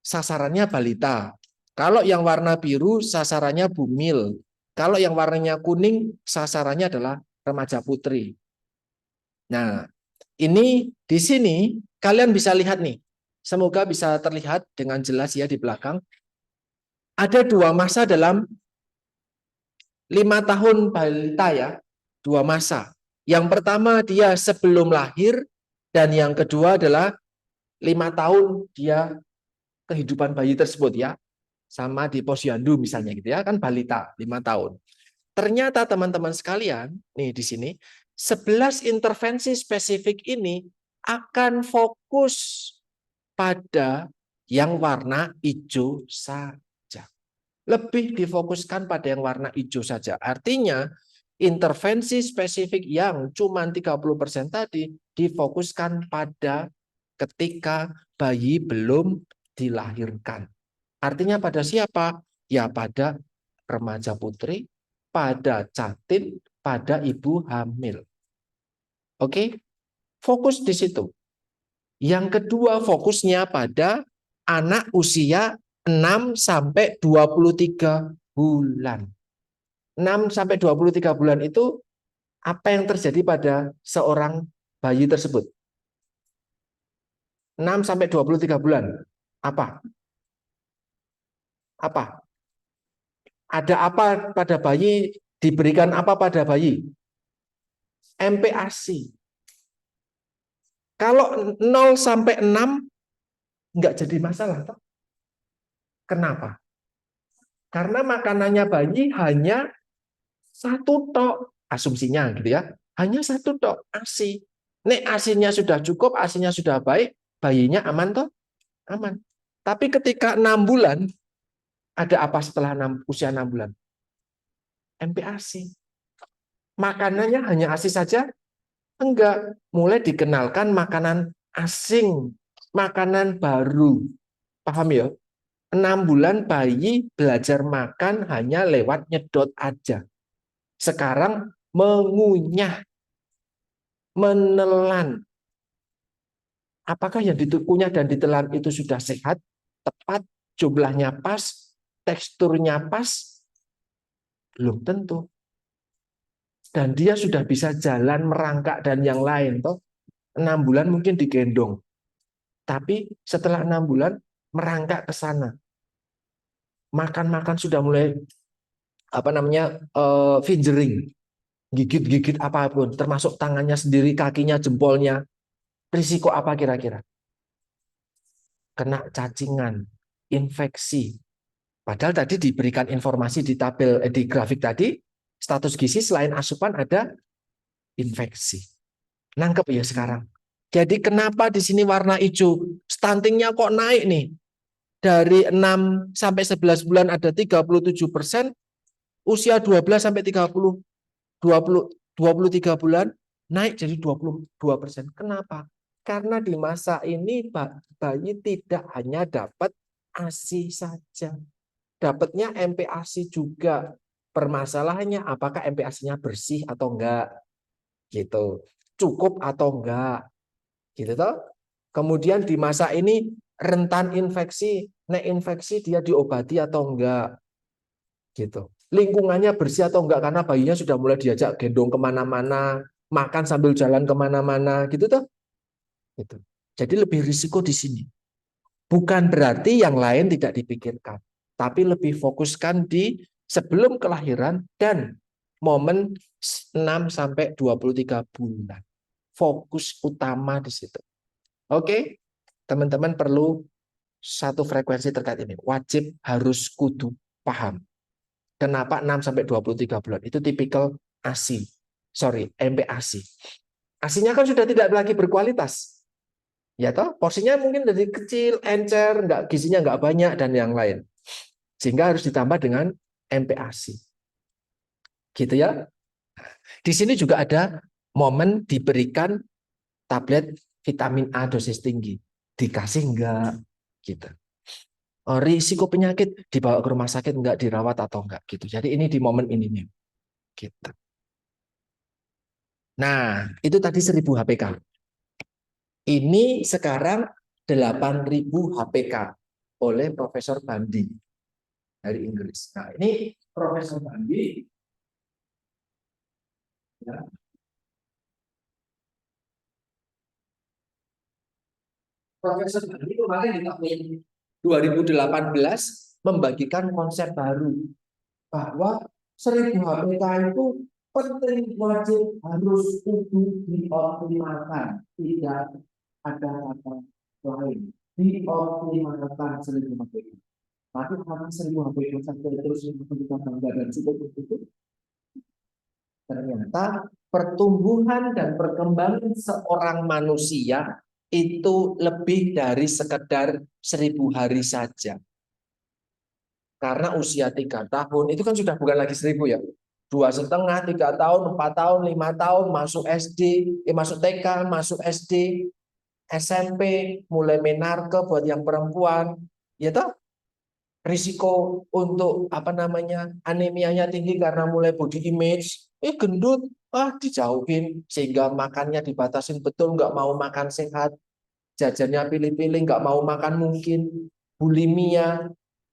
sasarannya balita. Kalau yang warna biru sasarannya bumil. Kalau yang warnanya kuning sasarannya adalah remaja putri. Nah, ini di sini kalian bisa lihat nih. Semoga bisa terlihat dengan jelas ya di belakang. Ada 2 masa dalam 5 tahun balita ya. 2 masa. Yang pertama dia sebelum lahir dan yang kedua adalah 5 tahun dia kehidupan bayi tersebut ya. Sama di posyandu misalnya gitu ya, kan balita 5 tahun. Ternyata teman-teman sekalian, nih di sini 11 intervensi spesifik ini akan fokus pada yang warna hijau saja. Lebih difokuskan pada yang warna hijau saja. Artinya intervensi spesifik yang cuma 30% tadi difokuskan pada ketika bayi belum dilahirkan. Artinya pada siapa? Ya pada remaja putri, pada catin, pada ibu hamil. Oke? Fokus di situ. Yang kedua fokusnya pada anak usia 6 sampai 23 bulan. 6 sampai 23 bulan itu apa yang terjadi pada seorang bayi tersebut? 6 sampai 23 bulan. Apa? Apa? Ada apa pada bayi? Diberikan apa pada bayi? MPASI. Kalau 0 sampai 6 nggak jadi masalah. Kenapa? Karena makanannya bayi hanya satu tok. Asumsinya gitu ya. Hanya satu tok ASI. Nek ASINya sudah cukup, ASINya sudah baik, bayinya aman toh? Aman. Tapi ketika 6 bulan, ada apa setelah usia 6 bulan? MPASI. Makanannya hanya ASI saja? Enggak. Mulai dikenalkan makanan asing, makanan baru. Paham ya? 6 bulan bayi belajar makan hanya lewat nyedot aja. Sekarang mengunyah, menelan. Apakah yang dikunyah dan ditelan itu sudah sehat, tepat, jumlahnya pas, teksturnya pas? Belum tentu. Dan dia sudah bisa jalan, merangkak, dan yang lain. Toh 6 bulan mungkin digendong. Tapi setelah 6 bulan, merangkak ke sana. Makan-makan sudah mulai fingering, gigit-gigit apapun, termasuk tangannya sendiri, kakinya, jempolnya. Risiko apa kira-kira? Kena cacingan, infeksi. Padahal tadi diberikan informasi di tabel di grafik tadi, status gizi selain asupan ada infeksi. Nangkep ya sekarang. Jadi kenapa di sini warna hijau? Stuntingnya kok naik nih? Dari 6 sampai 11 bulan ada 37%, usia 12 sampai 23 bulan naik jadi 22%. Kenapa? Karena di masa ini bayi tidak hanya dapat ASI saja. Dapatnya MPASI juga. Permasalahannya apakah MPASI-nya bersih atau enggak? Gitu. Cukup atau enggak? Gitu toh. Kemudian di masa ini rentan infeksi, nek infeksi dia diobati atau enggak, gitu. Lingkungannya bersih atau enggak karena bayinya sudah mulai diajak gendong kemana-mana, makan sambil jalan kemana-mana, gitu toh. Gitu. Jadi lebih risiko di sini. Bukan berarti yang lain tidak dipikirkan, tapi lebih fokuskan di sebelum kelahiran dan momen 6 sampai 23 bulan. Fokus utama di situ. Oke, teman-teman perlu satu frekuensi terkait ini. Wajib harus kudu paham. Kenapa 6 sampai 23 bulan? Itu tipikal ASI. Sorry, MPASI. ASINya kan sudah tidak lagi berkualitas. Ya toh, porsinya mungkin dari kecil, encer, gizinya nggak banyak dan yang lain. Sehingga harus ditambah dengan MPASI. Gitu ya. Di sini juga ada momen diberikan tablet vitamin A dosis tinggi. Dikasih enggak gitu. Risiko penyakit dibawa ke rumah sakit enggak, dirawat atau enggak gitu. Jadi ini di momen ini nih. Gitu. Nah, itu tadi 1000 HPK. Ini sekarang 8000 HPK oleh Profesor Bandi dari Inggris. Nah, ini Profesor Bandi ya. Profesor Bandi kemarin di tahun 2018 membagikan konsep baru bahwa 1000 HPK itu penting, wajib, harus kudu dioptimalkan. Tidak ada kata lain. Dioptimalkan 1000 HPK. Tapi karena 1000 HPK sampai terus memberikan bangga dan cukup itu, ternyata pertumbuhan dan perkembangan seorang manusia itu lebih dari sekedar 1000 hari saja. Karena usia 3 tahun itu kan sudah bukan lagi 1000 ya. 2,5, 3 tahun, 4 tahun, 5 tahun, masuk SD, masuk TK, masuk SD, SMP, mulai menarke buat yang perempuan, ya toh risiko untuk apa namanya anemianya tinggi karena mulai body image, gendut, dijauhin sehingga makannya dibatasin betul, nggak mau makan sehat, jajannya pilih-pilih, nggak mau makan mungkin, bulimia,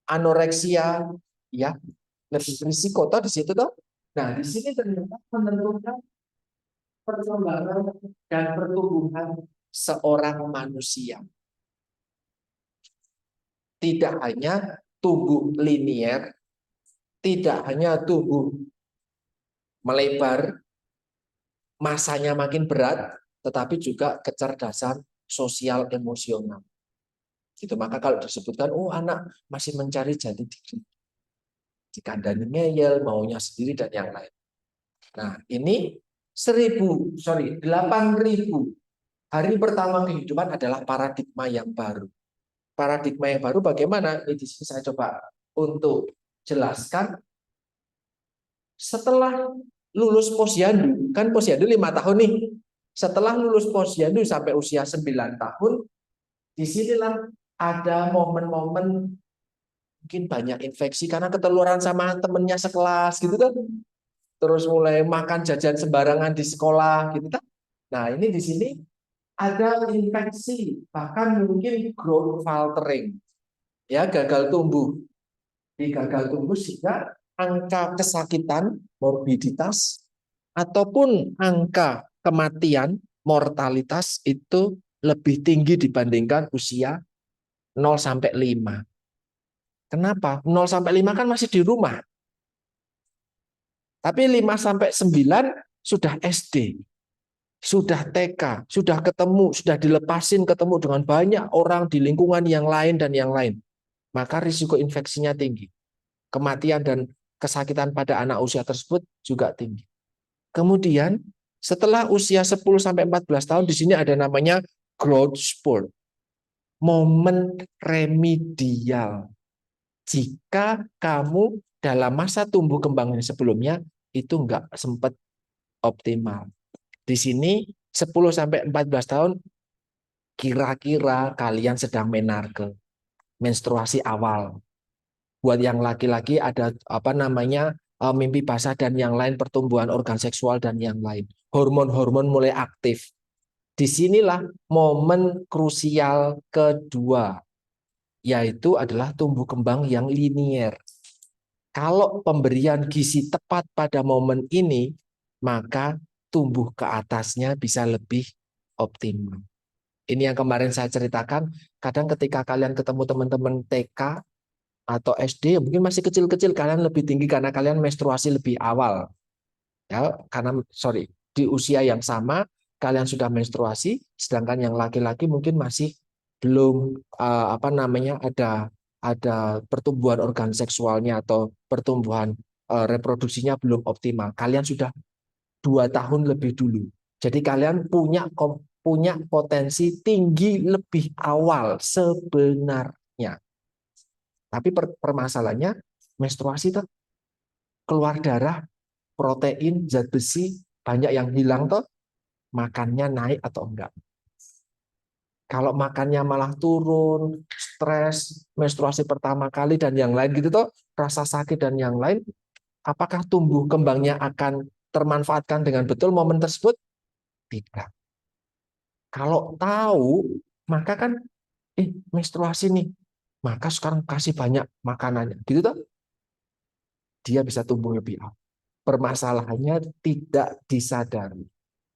anoreksia, ya lebih risiko toh di situ toh. Nah di sini ternyata menentukan perkembangan dan pertumbuhan seorang manusia. Tidak hanya tumbuh linier, tidak hanya tumbuh melebar, masanya makin berat, tetapi juga kecerdasan sosial emosional. Gitu. Maka kalau disebutkan, oh anak masih mencari jati diri, dikandani ngeyel, maunya sendiri dan yang lain. Nah ini 8.000 hari pertama kehidupan adalah paradigma yang baru. Paradigma yang baru bagaimana? Ini di sini saya coba untuk jelaskan. Setelah lulus posyandu, kan posyandu 5 tahun nih. Setelah lulus posyandu sampai usia 9 tahun, disinilah ada momen-momen mungkin banyak infeksi karena ketularan sama temennya sekelas gitu kan. Terus mulai makan jajan sembarangan di sekolah gitu kan. Nah, ini di sini ada infeksi, bahkan mungkin growth faltering. Ya, gagal tumbuh. Di gagal tumbuh sehingga angka kesakitan, morbiditas, ataupun angka kematian, mortalitas itu lebih tinggi dibandingkan usia 0 sampai 5. Kenapa? 0 sampai 5 kan masih di rumah. Tapi 5 sampai 9 sudah SD, sudah TK, sudah ketemu, sudah dilepasin ketemu dengan banyak orang di lingkungan yang lain dan yang lain. Maka risiko infeksinya tinggi. Kematian dan kesakitan pada anak usia tersebut juga tinggi. Kemudian setelah usia 10 sampai 14 tahun di sini ada namanya growth spurt. Momen remedial. Jika kamu dalam masa tumbuh kembang sebelumnya itu enggak sempat optimal. Di sini 10 sampai 14 tahun kira-kira kalian sedang menarke, menstruasi awal. Buat yang laki-laki ada apa namanya mimpi basah dan yang lain, pertumbuhan organ seksual dan yang lain. Hormon-hormon mulai aktif. Disinilah momen krusial kedua, yaitu adalah tumbuh kembang yang linier. Kalau pemberian gizi tepat pada momen ini, maka tumbuh ke atasnya bisa lebih optimal. Ini yang kemarin saya ceritakan, kadang ketika kalian ketemu teman-teman TK atau SD mungkin masih kecil-kecil, kalian lebih tinggi karena kalian menstruasi lebih awal. Ya, karena di usia yang sama kalian sudah menstruasi, sedangkan yang laki-laki mungkin masih belum apa namanya ada pertumbuhan organ seksualnya atau pertumbuhan reproduksinya belum optimal. Kalian sudah 2 tahun lebih dulu. Jadi kalian punya potensi tinggi lebih awal sebenarnya. Tapi permasalahannya menstruasi tuh keluar darah, protein, zat besi banyak yang hilang tuh, makannya naik atau enggak. Kalau makannya malah turun, stres, menstruasi pertama kali dan yang lain gitu tuh, rasa sakit dan yang lain, apakah tumbuh kembangnya akan termanfaatkan dengan betul momen tersebut? Tidak. Kalau tahu, maka kan menstruasi nih, maka sekarang kasih banyak makanannya. Gitu tuh, dia bisa tumbuh lebih awal. Permasalahannya tidak disadari.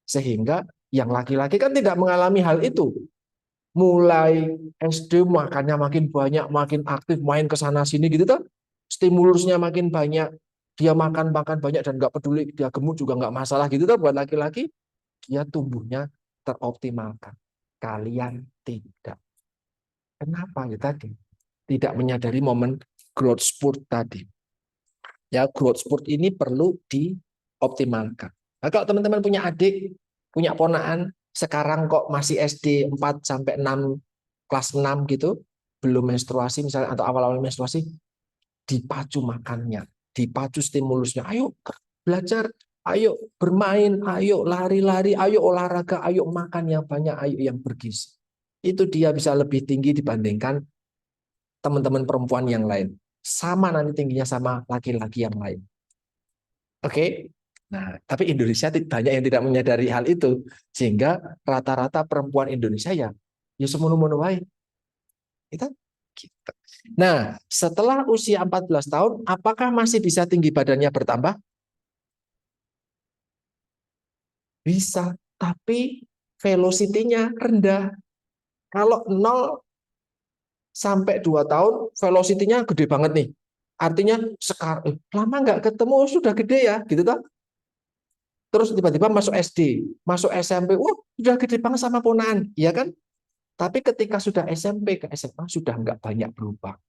Sehingga yang laki-laki kan tidak mengalami hal itu. Mulai SD makannya makin banyak, makin aktif, main ke sana sini gitu tuh. Stimulusnya makin banyak, dia makan banyak dan nggak peduli dia gemuk juga nggak masalah gitu tuh. Buat laki-laki dia tumbuhnya teroptimalkan. Kalian tidak. Kenapa ya tadi? Tidak menyadari momen growth spurt tadi. Ya, growth spurt ini perlu dioptimalkan. Nah, kalau teman-teman punya adik, punya ponaan, sekarang kok masih SD 4 sampai 6, kelas 6 gitu, belum menstruasi misalnya atau awal-awal menstruasi, dipacu makannya, dipacu stimulusnya. Ayo belajar, ayo bermain, ayo lari-lari, ayo olahraga, ayo makan yang banyak, ayo yang bergizi. Itu dia bisa lebih tinggi dibandingkan teman-teman perempuan yang lain. Sama nanti tingginya sama laki-laki yang lain. Oke. Nah, tapi Indonesia banyak yang tidak menyadari hal itu. Sehingga rata-rata perempuan Indonesia ya semono-mono wae. Itu gitu. Nah, setelah usia 14 tahun, apakah masih bisa tinggi badannya bertambah? Bisa, tapi velocity-nya rendah. Kalau 0 sampai 2 tahun, velocity-nya gede banget nih. Artinya sekarang lama nggak ketemu sudah gede ya, gitu toh. Terus tiba-tiba masuk SD, masuk SMP, wah sudah gede banget sama ponaan, ya kan? Tapi ketika sudah SMP ke SMA sudah nggak banyak berubah.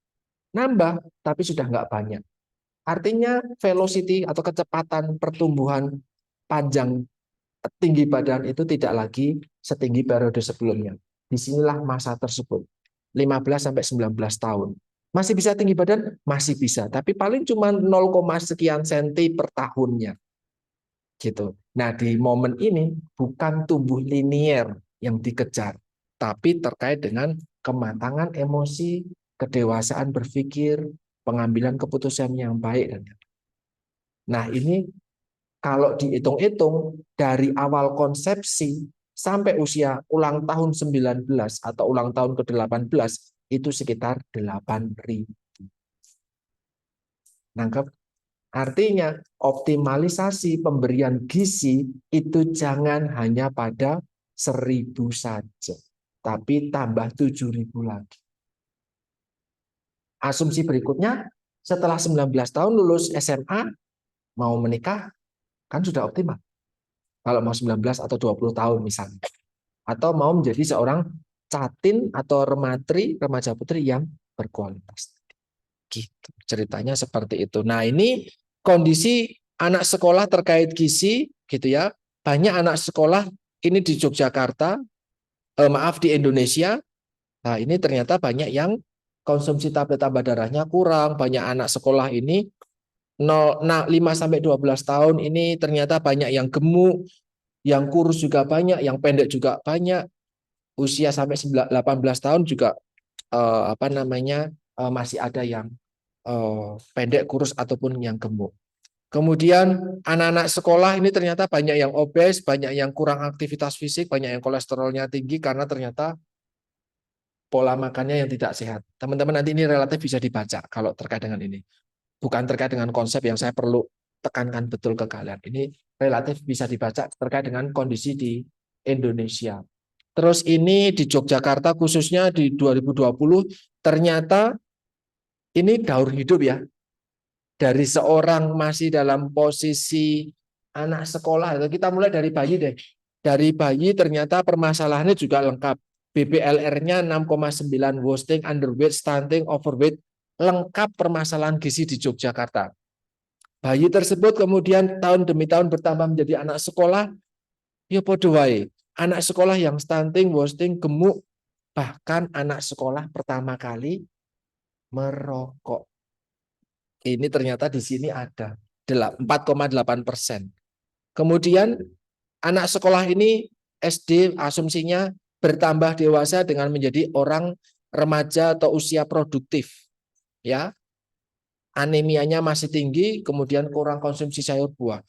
Nambah, tapi sudah nggak banyak. Artinya velocity atau kecepatan pertumbuhan panjang tinggi badan itu tidak lagi setinggi periode sebelumnya. Disinilah masa tersebut. 15 sampai 19 tahun. Masih bisa tinggi badan? Masih bisa. Tapi paling cuma 0, sekian senti per tahunnya. Gitu. Nah, di momen ini bukan tumbuh linier yang dikejar, tapi terkait dengan kematangan emosi, kedewasaan berpikir, pengambilan keputusan yang baik. Nah, ini kalau dihitung-hitung dari awal konsepsi sampai usia ulang tahun 19 atau ulang tahun ke-18 itu sekitar 8.000. Nangkep? Artinya optimalisasi pemberian gizi itu jangan hanya pada 1.000 saja, tapi tambah 7.000 lagi. Asumsi berikutnya, setelah 19 tahun lulus SMA, mau menikah, kan sudah optimal. Kalau mau 19 atau 20 tahun misalnya. Atau mau menjadi seorang catin atau remaja putri yang berkualitas. Gitu. Ceritanya seperti itu. Nah, ini kondisi anak sekolah terkait gizi gitu ya. Banyak anak sekolah ini di Yogyakarta, maaf di Indonesia. Nah, ini ternyata banyak yang konsumsi tablet tambah darahnya kurang, banyak anak sekolah ini 5 sampai 12 tahun ini ternyata banyak yang gemuk, yang kurus juga banyak, yang pendek juga banyak. Usia sampai 18 tahun juga masih ada yang pendek, kurus ataupun yang gemuk. Kemudian anak-anak sekolah ini ternyata banyak yang obes, banyak yang kurang aktivitas fisik, banyak yang kolesterolnya tinggi karena ternyata pola makannya yang tidak sehat. Teman-teman nanti ini relatif bisa dibaca kalau terkait dengan ini. Bukan terkait dengan konsep yang saya perlu tekankan betul ke kalian. Ini relatif bisa dibaca terkait dengan kondisi di Indonesia. Terus ini di Yogyakarta khususnya di 2020 ternyata ini daur hidup ya. Dari seorang masih dalam posisi anak sekolah. Kita mulai dari bayi deh. Dari bayi ternyata permasalahannya juga lengkap. BBLR-nya 6,9, wasting, underweight, stunting, overweight. Lengkap permasalahan gizi di Yogyakarta. Bayi tersebut kemudian tahun demi tahun bertambah menjadi anak sekolah. Ya podo wae. Anak sekolah yang stunting, wasting, gemuk. Bahkan anak sekolah pertama kali merokok. Ini ternyata di sini ada 4,8%. Kemudian anak sekolah ini SD asumsinya bertambah dewasa dengan menjadi orang remaja atau usia produktif. Ya, anemianya masih tinggi, kemudian kurang konsumsi sayur buah.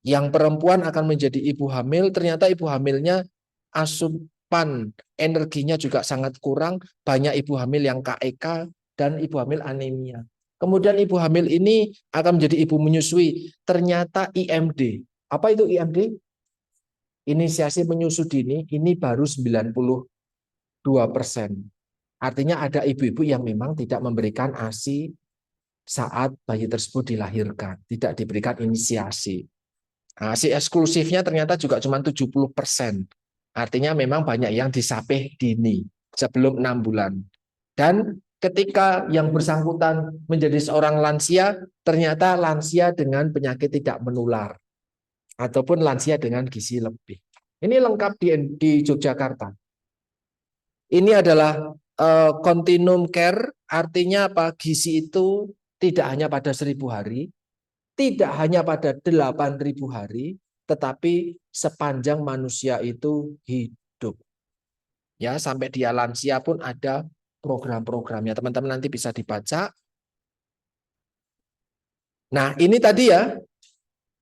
Yang perempuan akan menjadi ibu hamil, ternyata ibu hamilnya asupan energinya juga sangat kurang, banyak ibu hamil yang KEK dan ibu hamil anemia. Kemudian ibu hamil ini akan menjadi ibu menyusui, ternyata IMD. Apa itu IMD? Inisiasi menyusui dini, ini baru 92%. Artinya ada ibu-ibu yang memang tidak memberikan ASI saat bayi tersebut dilahirkan, tidak diberikan inisiasi. ASI eksklusifnya ternyata juga cuma 70%. Artinya memang banyak yang disapih dini sebelum 6 bulan. Dan ketika yang bersangkutan menjadi seorang lansia, ternyata lansia dengan penyakit tidak menular ataupun lansia dengan gizi lebih. Ini lengkap di Yogyakarta. Ini adalah continuum care, artinya apa? Gizi itu tidak hanya pada 1000 hari, tidak hanya pada 8000 hari, tetapi sepanjang manusia itu hidup. Ya, sampai dia lansia pun ada program-programnya. Teman-teman nanti bisa dibaca. Nah, ini tadi ya,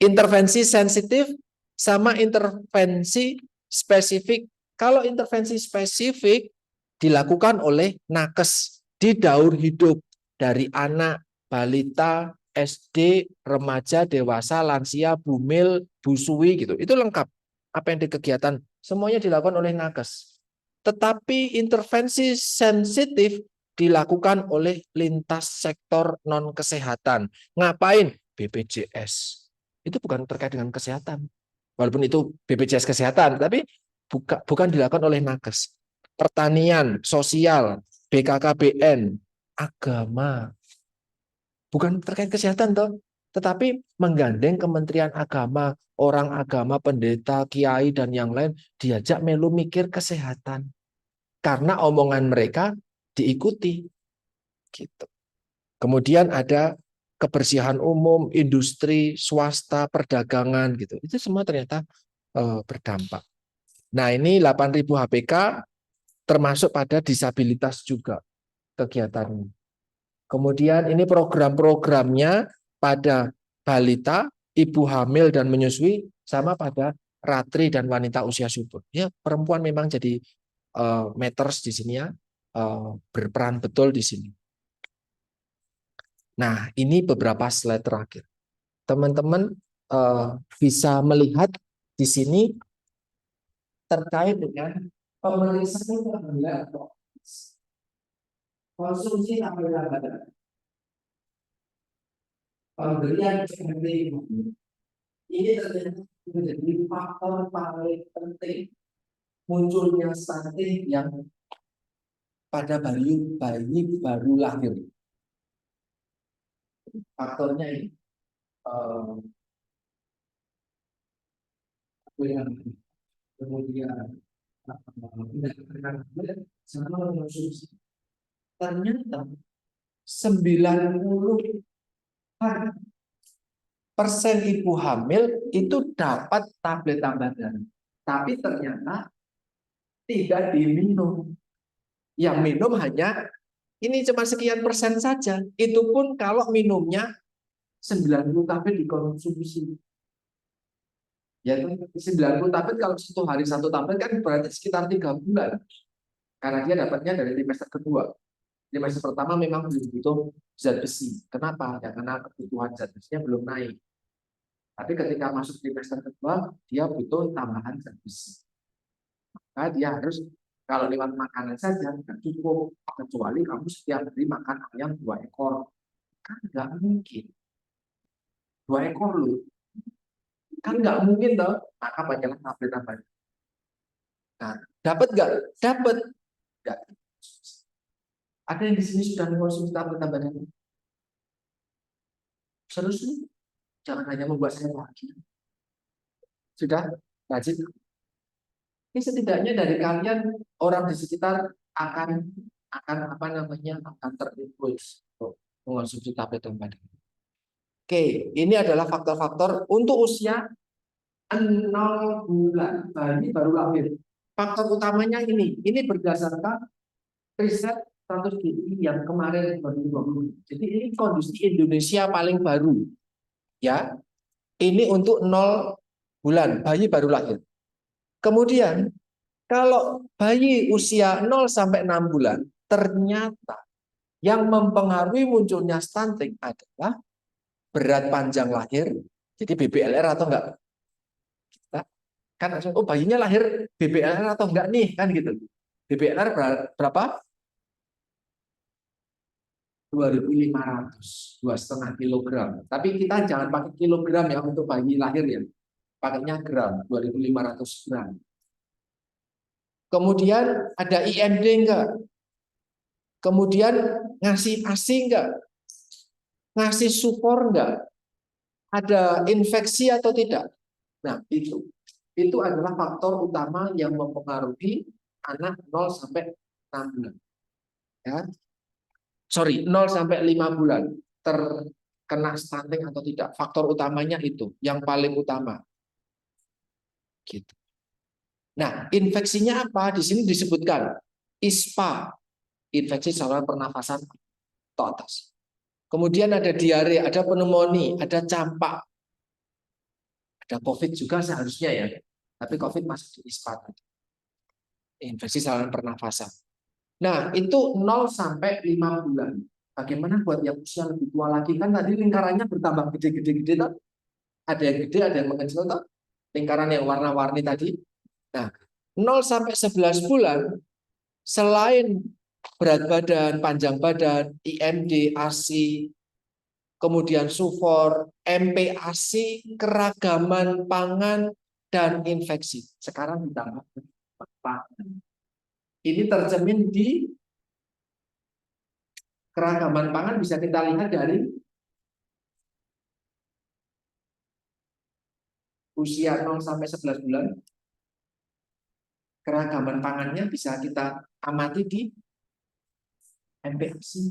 intervensi sensitif sama intervensi spesifik. Kalau intervensi spesifik dilakukan oleh nakes di daur hidup dari anak, balita, SD, remaja, dewasa, lansia, bumil, busui gitu. Itu lengkap. Apa yang di kegiatan semuanya dilakukan oleh nakes. Tetapi intervensi sensitif dilakukan oleh lintas sektor non kesehatan. Ngapain? BPJS. Itu bukan terkait dengan kesehatan. Walaupun itu BPJS kesehatan, tapi bukan dilakukan oleh nakes. Pertanian, sosial, BKKBN, agama. Bukan terkait kesehatan toh, tetapi menggandeng Kementerian Agama, orang agama, pendeta, kiai dan yang lain diajak melu mikir kesehatan. Karena omongan mereka diikuti. Gitu. Kemudian ada kebersihan umum, industri, swasta, perdagangan gitu. Itu semua ternyata berdampak. Nah, ini 8.000 HPK termasuk pada disabilitas juga kegiatannya. Kemudian ini program-programnya pada balita, ibu hamil dan menyusui, sama pada ratri dan wanita usia subur. Ya, perempuan memang jadi matters di sini ya, berperan betul di sini. Nah, ini beberapa slide terakhir. Teman-teman bisa melihat di sini terkait dengan pemeriksaan kehamilan konsumsi tablet badan, pemberian seperti ini ternyata menjadi faktor paling penting munculnya stunting yang pada bayi baru lahir. Faktornya ini kemudian sama konsumsi. Ternyata 90% ibu hamil itu dapat tablet tambahan, tapi ternyata tidak diminum. Yang minum hanya ini cuma sekian persen saja. Itu pun kalau minumnya 90 tablet dikonsumsi. Ya, 90 tablet kalau 1 hari 1 tablet kan berarti sekitar 3 bulan. Karena dia dapatnya dari trimester kedua. Trimester pertama memang belum butuh zat besi. Kenapa? Ya, karena kebutuhan zat besinya belum naik. Tapi ketika masuk trimester kedua, dia butuh tambahan zat besi. Maka dia harus, kalau lewat makanan saja nggak cukup, kecuali kamu setiap hari makan ayam 2 ekor. Kan nggak mungkin. 2 ekor loh. Kan nggak mungkin toh. Maka banyaklah tablet tambahan. Nah, dapat nggak? Dapat. Nggak. Ada yang di sini sudah mengkonsumsi tablet tambahan? Serius? Jangan hanya membuat saya bahagia. Sudah? Rajin. Ini setidaknya dari kalian orang di sekitar akan apa namanya akan terinfluence untuk mengonsumsi tablet tambahan. Oke, ini adalah faktor-faktor untuk usia 0 bulan, bayi baru lahir. Faktor utamanya ini berdasarkan riset status GI yang kemarin 2020. Jadi ini kondisi Indonesia paling baru, ya. Ini untuk 0 bulan, bayi baru lahir. Kemudian kalau bayi usia 0 sampai 6 bulan, ternyata yang mempengaruhi munculnya stunting adalah berat panjang lahir, jadi BBLR atau enggak. Kita kan langsung, oh bayinya lahir BBLR atau enggak nih, kan gitu. BBLR berapa? 2.500, 2,5 kilogram. Tapi kita jangan pakai kilogram ya untuk bayi lahir ya. Pakainya gram, 2.500 gram. Kemudian ada IMD enggak? Kemudian ngasih ASI enggak? Ngasih support enggak? Ada infeksi atau tidak? Nah, itu. itu adalah faktor utama yang mempengaruhi anak 0 sampai 6 bulan. Ya. Sorry, 0 sampai 5 bulan terkena stunting atau tidak. Faktor utamanya itu, yang paling utama. Gitu. Nah, infeksinya apa? Di sini disebutkan ISPA, infeksi saluran pernafasan atau atas. Kemudian ada diare, ada pneumonia, ada campak, ada COVID juga seharusnya ya. Tapi COVID masuk di ISPA, infeksi saluran pernafasan. Nah, itu 0 sampai 5 bulan. Bagaimana buat yang usia lebih tua lagi? Kan tadi lingkarannya bertambah gede-gede kan? Ada yang gede, ada yang mengecil kan? Lingkaran yang warna-warni tadi. Nah, 0 sampai 11 bulan selain berat badan, panjang badan, IMD, ASI, kemudian SUFOR, MPASI, keragaman pangan, dan infeksi. Sekarang ditambah pangan. Ini tercermin di keragaman pangan bisa kita lihat dari usia 0 sampai 11 bulan. Keragaman pangannya bisa kita amati di MPASI.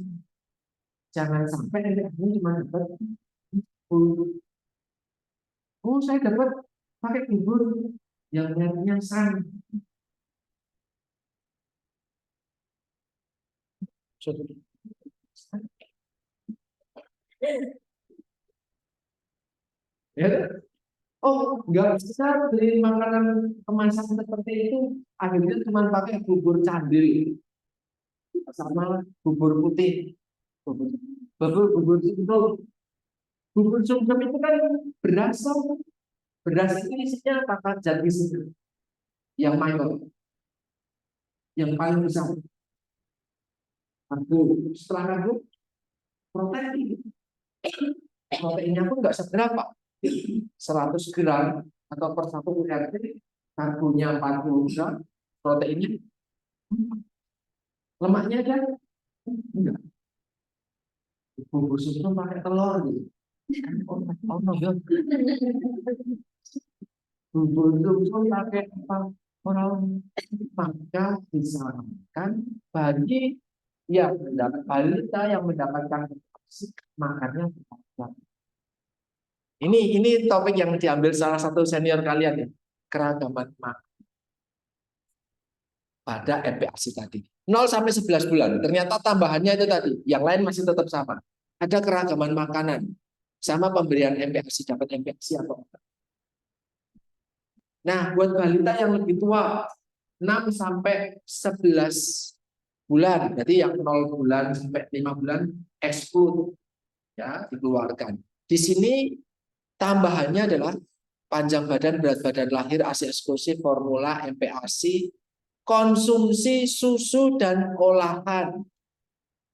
Jangan sampai MPASI cuma dapat bubur. Oh, saya dapat pakai bubur yang mereknya San. Ya, oh, nggak bisa beli makanan kemasan seperti itu. Akhirnya cuma pakai bubur candil sama bubur putih. Bubur itu, bubur sumsum itu kan beras, beras itu isinya kata zat gizi yang mayor, yang paling besar. Karbo, setelah karbo, protein. Proteinnya pun nggak seberapa, 100 gram atau per 1 URT, karbonya 40 gram, proteinnya, lemaknya kan enggak. Bubur susu pakai telur gitu. Oh no, ya. Bubur susu pakai apa? Orang, maka disarankan bagi yang mendapat balita yang mendapatkan makannya tetap. Ini topik yang diambil salah satu senior kalian ya, keragaman makan pada MPASI tadi. 0 sampai 11 bulan. Ternyata tambahannya itu tadi, yang lain masih tetap sama. Ada keragaman makanan sama pemberian MPASI, dapat MPASI atau enggak. Nah, buat balita yang lebih tua 6 sampai 11 bulan, berarti yang 0 bulan sampai 5 bulan exclude ya, dikeluarkan. Di sini tambahannya adalah panjang badan, berat badan lahir, ASI eksklusif, formula, MPASI, konsumsi susu dan olahan.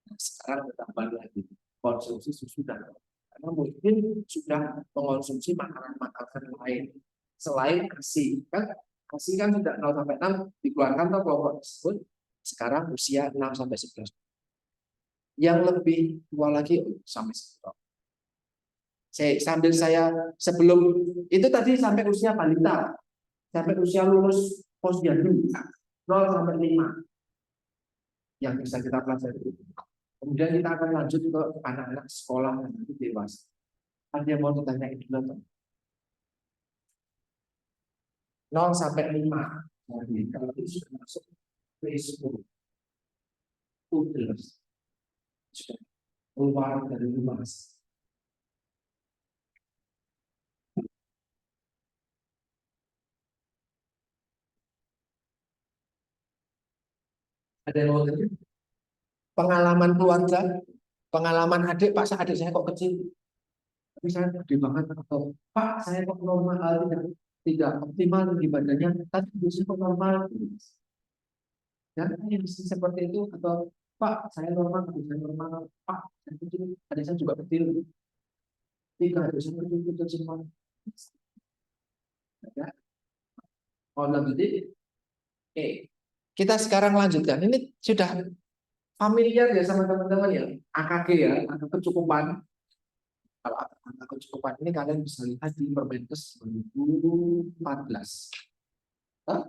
Nah, sekarang bertambah lagi konsumsi susu dan olahan. Karena mungkin sudah mengonsumsi makanan-makanan lain selain ASI. Kan ASI kan sudah 0 sampai 6 dikeluarkan atau kelompok tersebut. Sekarang usia 6 sampai 11. Yang lebih tua lagi sampai 10. Sambil saya sebelum itu tadi sampai usia balita, sampai usia lulus posyandu 0 sampai 5 yang bisa kita pelajari. Kemudian kita akan lanjut ke anak-anak sekolah dan nanti dewasa. Ada yang mau ditanya itu dulu? 0 sampai 5. Jadi kalau itu sudah masuk preschool, sudah keluar dari rumah. Ada yang mau tanya? Pengalaman keluarga, pengalaman adik, Pak, adik saya kok kecil, tapi saya gede banget, atau Pak, saya kok normal, tidak optimal di badannya, tapi bisa kok normal. Dan yang seperti itu, atau Pak, saya normal, saya normal, Pak, saya kecil, adik saya juga kecil, tidak, adik saya kecil semua. Ya. Oh, lanjut. Oke, kita sekarang lanjutkan. Ini sudah familiar ya sama teman-teman ya, AKG ya, angka kecukupan. Kalau angka kecukupan ini kalian bisa lihat di Permenkes 2014. Hah?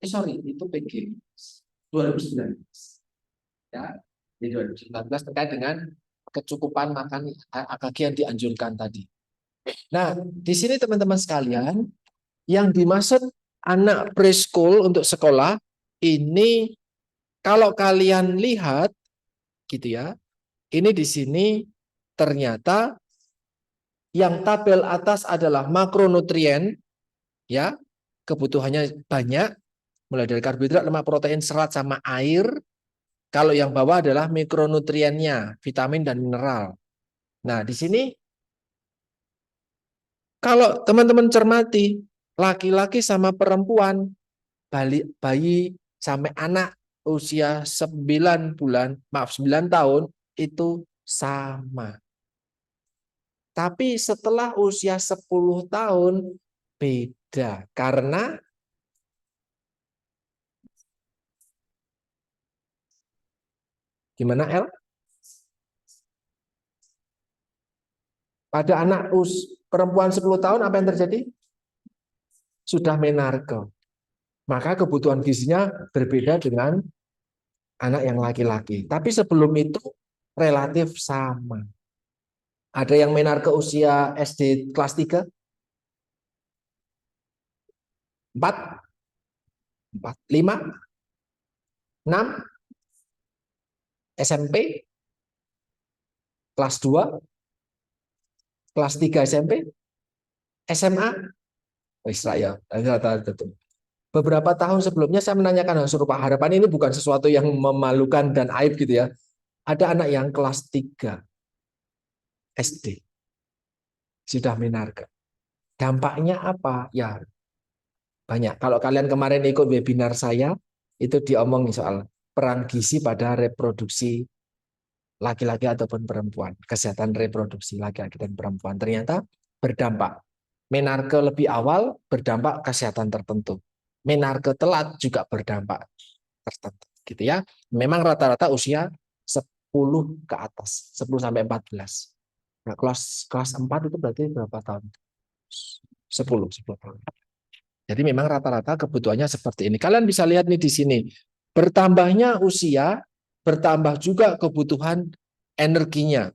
Sorry, itu PG 2019. Ya, di 2019 terkait dengan kecukupan makan AKG yang dianjurkan tadi. Nah, di sini teman-teman sekalian, yang dimaksud anak preschool untuk sekolah ini kalau kalian lihat gitu ya. Ini di sini ternyata yang tabel atas adalah makronutrien ya, kebutuhannya banyak mulai dari karbohidrat, lemak, protein, serat sama air. Kalau yang bawah adalah mikronutriennya, vitamin dan mineral. Nah, di sini kalau teman-teman cermati, laki-laki sama perempuan, bayi sampai anak usia 9 bulan, maaf 9 tahun itu sama. Tapi setelah usia 10 tahun beda. Karena gimana El? Pada anak perempuan 10 tahun apa yang terjadi? Sudah menarche. Maka kebutuhan gizinya berbeda dengan anak yang laki-laki. Tapi sebelum itu relatif sama. Ada yang menarche usia SD kelas 3? 4? 4, 5, 6, SMP, kelas 2, kelas 3 SMP, SMA, Israel. Beberapa tahun sebelumnya saya menanyakan hal serupa. Harapan ini bukan sesuatu yang memalukan dan aib gitu ya. Ada anak yang kelas 3 SD sudah menarche. Dampaknya apa? Ya banyak. Kalau kalian kemarin ikut webinar saya, itu diomongin soal peran gizi pada reproduksi laki-laki ataupun perempuan, kesehatan reproduksi laki-laki dan perempuan. Ternyata berdampak. Menarche lebih awal berdampak kesehatan tertentu. Menarche telat juga berdampak tertentu, gitu ya. Memang rata-rata usia 10 ke atas, 10 sampai 14. Nah, kelas 4 itu berarti berapa tahun? 10 tahun. Jadi memang rata-rata kebutuhannya seperti ini. Kalian bisa lihat nih di sini. Bertambahnya usia, bertambah juga kebutuhan energinya.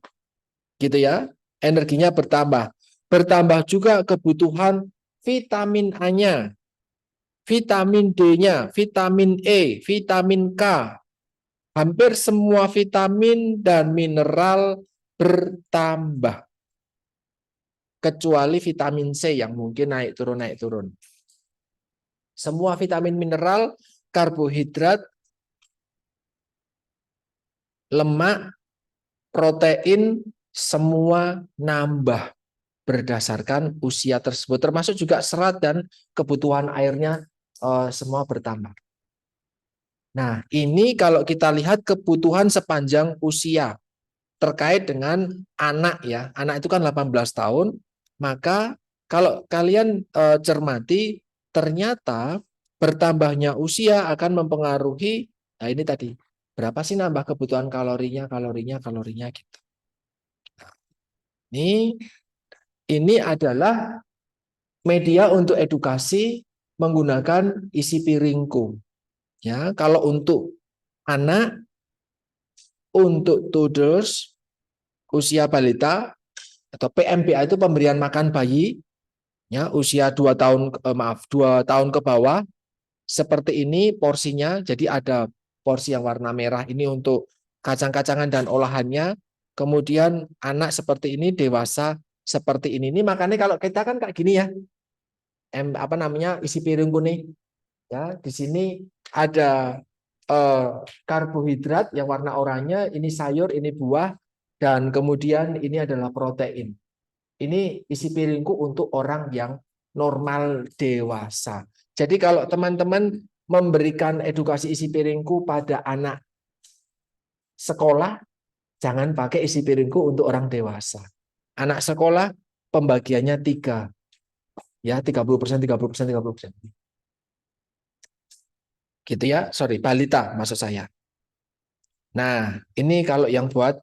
Gitu ya. Energinya bertambah. Bertambah juga kebutuhan vitamin A-nya, vitamin D-nya, vitamin E, vitamin K. Hampir semua vitamin dan mineral bertambah. Kecuali vitamin C yang mungkin naik turun. Semua vitamin mineral, karbohidrat, lemak, protein, semua nambah berdasarkan usia tersebut. Termasuk juga serat dan kebutuhan airnya semua bertambah. Nah, ini kalau kita lihat kebutuhan sepanjang usia terkait dengan anak ya. Anak itu kan 18 tahun, maka kalau kalian cermati ternyata bertambahnya usia akan mempengaruhi nah ini tadi berapa sih nambah kebutuhan kalorinya gitu. Ini adalah media untuk edukasi menggunakan isi piringku. Ya, kalau untuk anak, untuk toddlers, usia balita atau PMBA itu pemberian makan bayi, ya usia 2 tahun, 2 tahun ke bawah, seperti ini porsinya. Jadi ada porsi yang warna merah ini untuk kacang-kacangan dan olahannya. Kemudian anak seperti ini, dewasa seperti ini. Ini makanya kalau kita kan kayak gini ya, apa namanya isi piringku nih. Ya, di sini ada karbohidrat yang warna oranye, ini sayur, ini buah, dan kemudian ini adalah protein. Ini isi piringku untuk orang yang normal dewasa. Jadi kalau teman-teman memberikan edukasi isi piringku pada anak sekolah, jangan pakai isi piringku untuk orang dewasa. Anak sekolah pembagiannya 3. Ya, 30%, 30%, 30%. Gitu ya, sorry, balita maksud saya. Nah, ini kalau yang buat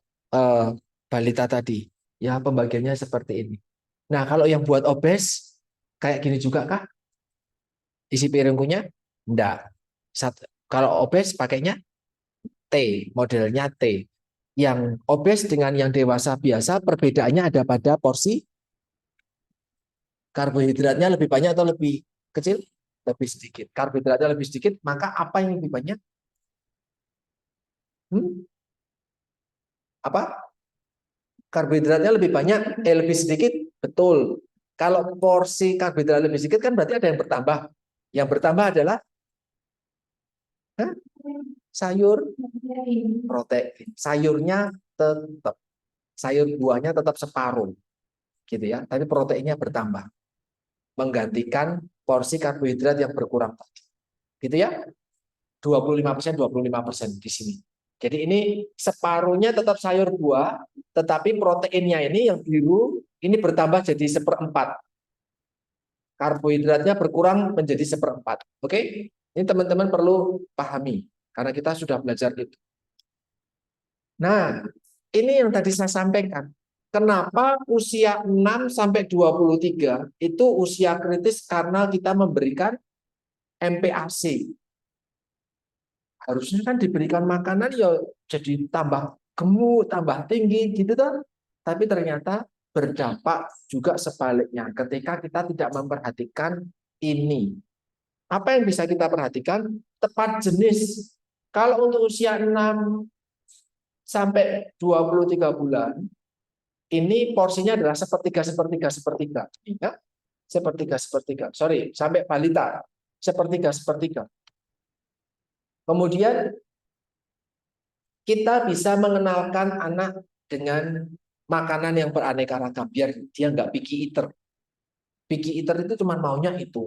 balita tadi. Ya, pembagiannya seperti ini. Nah, kalau yang buat obes, kayak gini juga kah? Isi piringnya? Enggak. Kalau obes pakainya T, modelnya T. Yang obes dengan yang dewasa biasa, perbedaannya ada pada porsi karbohidratnya lebih banyak atau lebih kecil? Lebih sedikit. Karbohidratnya lebih sedikit, maka apa yang lebih banyak? Hmm? Apa? Karbohidratnya lebih banyak, lebih sedikit? Betul. Kalau porsi karbohidrat lebih sedikit kan berarti ada yang bertambah. Yang bertambah adalah sayur protein. Sayurnya tetap, sayur buahnya tetap separuh, gitu ya. Tapi proteinnya bertambah, menggantikan porsi karbohidrat yang berkurang tadi. Gitu ya. 25%, 25% di sini. Jadi ini separuhnya tetap sayur buah, tetapi proteinnya ini yang biru ini bertambah jadi seperempat. Karbohidratnya berkurang menjadi seperempat. Oke? Ini teman-teman perlu pahami karena kita sudah belajar itu. Nah, ini yang tadi saya sampaikan. Kenapa usia 6 sampai 23 itu usia kritis karena kita memberikan MPASI. Harusnya kan diberikan makanan ya jadi tambah gemuk, tambah tinggi gitu kan. Tapi ternyata berdampak juga sebaliknya ketika kita tidak memperhatikan ini. Apa yang bisa kita perhatikan? Tepat jenis. Kalau untuk usia 6 sampai 23 bulan, ini porsinya adalah sepertiga, sepertiga, sepertiga. Ya? Sepertiga, sepertiga. Sorry, sampai balita. Sepertiga, sepertiga. Kemudian kita bisa mengenalkan anak dengan makanan yang beraneka ragam biar dia nggak picky eater. Picky eater itu cuma maunya itu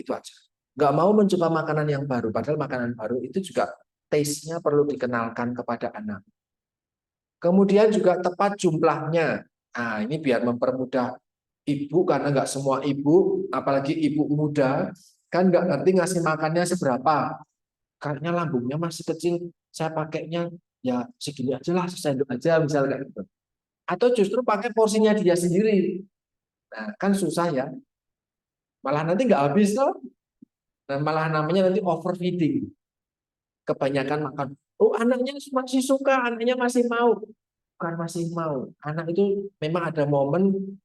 aja. Nggak mau mencoba makanan yang baru. Padahal makanan baru itu juga taste-nya perlu dikenalkan kepada anak. Kemudian juga tepat jumlahnya. Nah, ini biar mempermudah ibu karena nggak semua ibu, apalagi ibu muda, kan nggak ngerti ngasih makannya seberapa. Karena lambungnya masih kecil, saya pakainya ya segini aja lah, sendok aja misalnya gitu. Atau justru pakai porsinya dia sendiri. Nah, kan susah ya. Malah nanti nggak habis tuh. Dan malah namanya nanti overfeeding. Kebanyakan makan. Oh, anaknya masih suka, anaknya masih mau. Bukan masih mau. Anak itu memang ada momen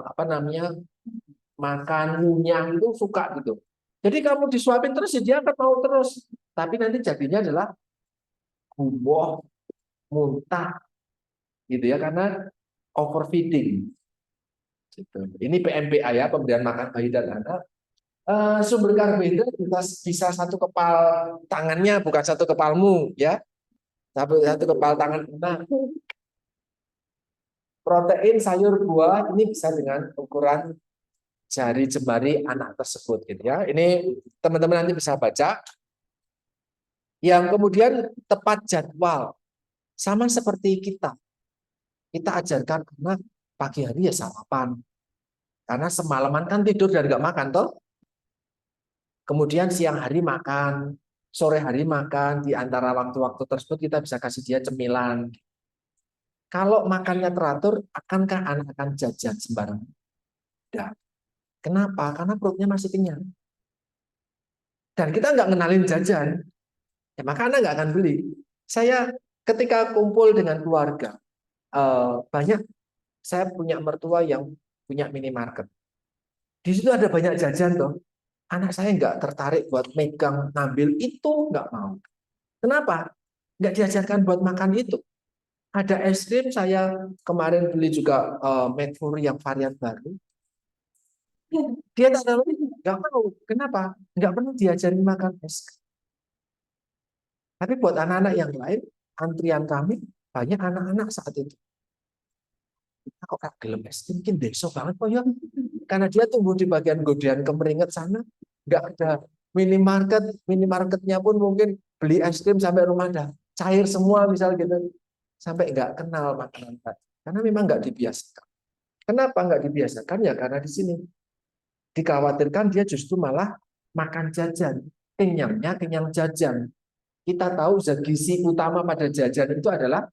apa namanya makan ngunyah itu suka gitu. Jadi kamu disuapin terus ya dia akan mau terus. Tapi nanti jadinya adalah gumoh, muntah gitu ya karena overfeeding. Gitu. Ini PMPA ya, pemberian makan bayi dan anak. Sumber karbohidrat bisa satu kepal tangannya, bukan satu kepalmu ya. Satu kepal tangan. Nah, protein sayur buah ini bisa dengan ukuran jari jemari anak tersebut gitu ya. Ini teman-teman nanti bisa baca. Yang kemudian tepat jadwal sama seperti kita. Kita ajarkan anak pagi hari ya sarapan. Karena semalaman kan tidur dan nggak makan toh. Kemudian siang hari makan, sore hari makan, di antara waktu-waktu tersebut kita bisa kasih dia cemilan. Kalau makannya teratur, akankah anak akan jajan sembarangan? Tidak. Kenapa? Karena perutnya masih kenyang. Dan kita nggak ngenalin jajan, ya maka anak nggak akan beli. Saya ketika kumpul dengan keluarga, banyak saya punya mertua yang punya minimarket. Di situ ada banyak jajan toh. Anak saya nggak tertarik buat megang, ngambil itu nggak mau. Kenapa? Nggak diajarkan buat makan itu. Ada es krim, saya kemarin beli juga McFlurry yang varian baru. Dia tak tahu, nggak mau. Kenapa? Nggak pernah diajarin makan es krim. Tapi buat anak-anak yang lain, antrian kami banyak anak-anak saat itu. Kita kok gak gelem es krim, mungkin besok banget kok ya. Karena dia tumbuh di bagian godean kemeringet sana, nggak ada minimarket, minimarketnya pun mungkin beli es krim sampai rumah dah cair semua misal gitu, sampai nggak kenal makanan tadi. Karena memang nggak dibiasakan. Kenapa nggak dibiasakan? Ya karena di sini dikhawatirkan dia justru malah makan jajan, kenyangnya kenyang jajan. Kita tahu zat gizi utama pada jajan itu adalah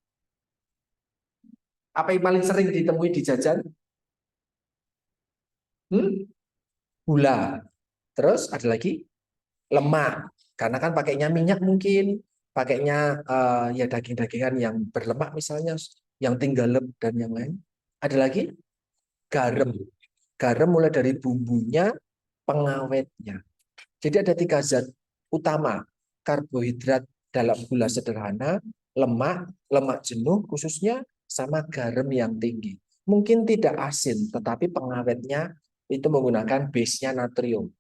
Apa yang paling sering ditemui di jajan? Gula. Terus ada lagi lemak. Karena kan pakainya minyak mungkin, pakainya ya daging-dagingan yang berlemak misalnya, yang tinggal dan yang lain. Ada lagi garam. Garam mulai dari bumbunya, pengawetnya. Jadi ada 3 zat utama. Karbohidrat dalam gula sederhana, lemak, lemak jenuh khususnya, sama garam yang tinggi. Mungkin tidak asin, tetapi pengawetnya itu menggunakan base-nya natrium.